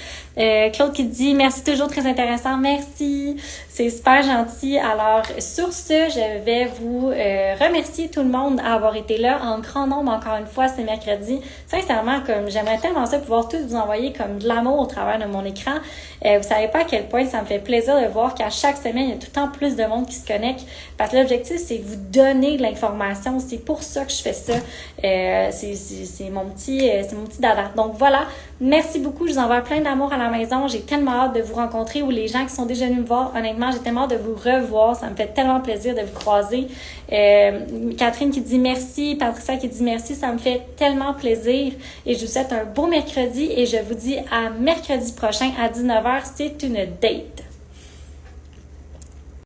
Claude qui dit merci, toujours très intéressant, merci, c'est super gentil. Alors sur ce, je vais vous remercier tout le monde d'avoir été là en grand nombre encore une fois ce mercredi. Sincèrement, comme j'aimerais tellement ça pouvoir tous vous envoyer comme de l'amour au travers de mon écran. Vous savez pas à quel point ça me fait plaisir de voir qu'à chaque semaine il y a tout le temps plus de monde qui se connecte, parce que l'objectif c'est vous donner de l'information. C'est pour ça que je fais ça. C'est mon petit dada. Donc voilà, merci beaucoup. Je vous envoie plein d'amour à la maison. J'ai tellement hâte de vous rencontrer, ou les gens qui sont déjà venus me voir. Honnêtement, j'ai tellement hâte de vous revoir. Ça me fait tellement plaisir de vous croiser. Catherine qui dit merci. Patricia qui dit merci. Ça me fait tellement plaisir. Et je vous souhaite un beau mercredi et je vous dis à mercredi prochain à 19h. C'est une date.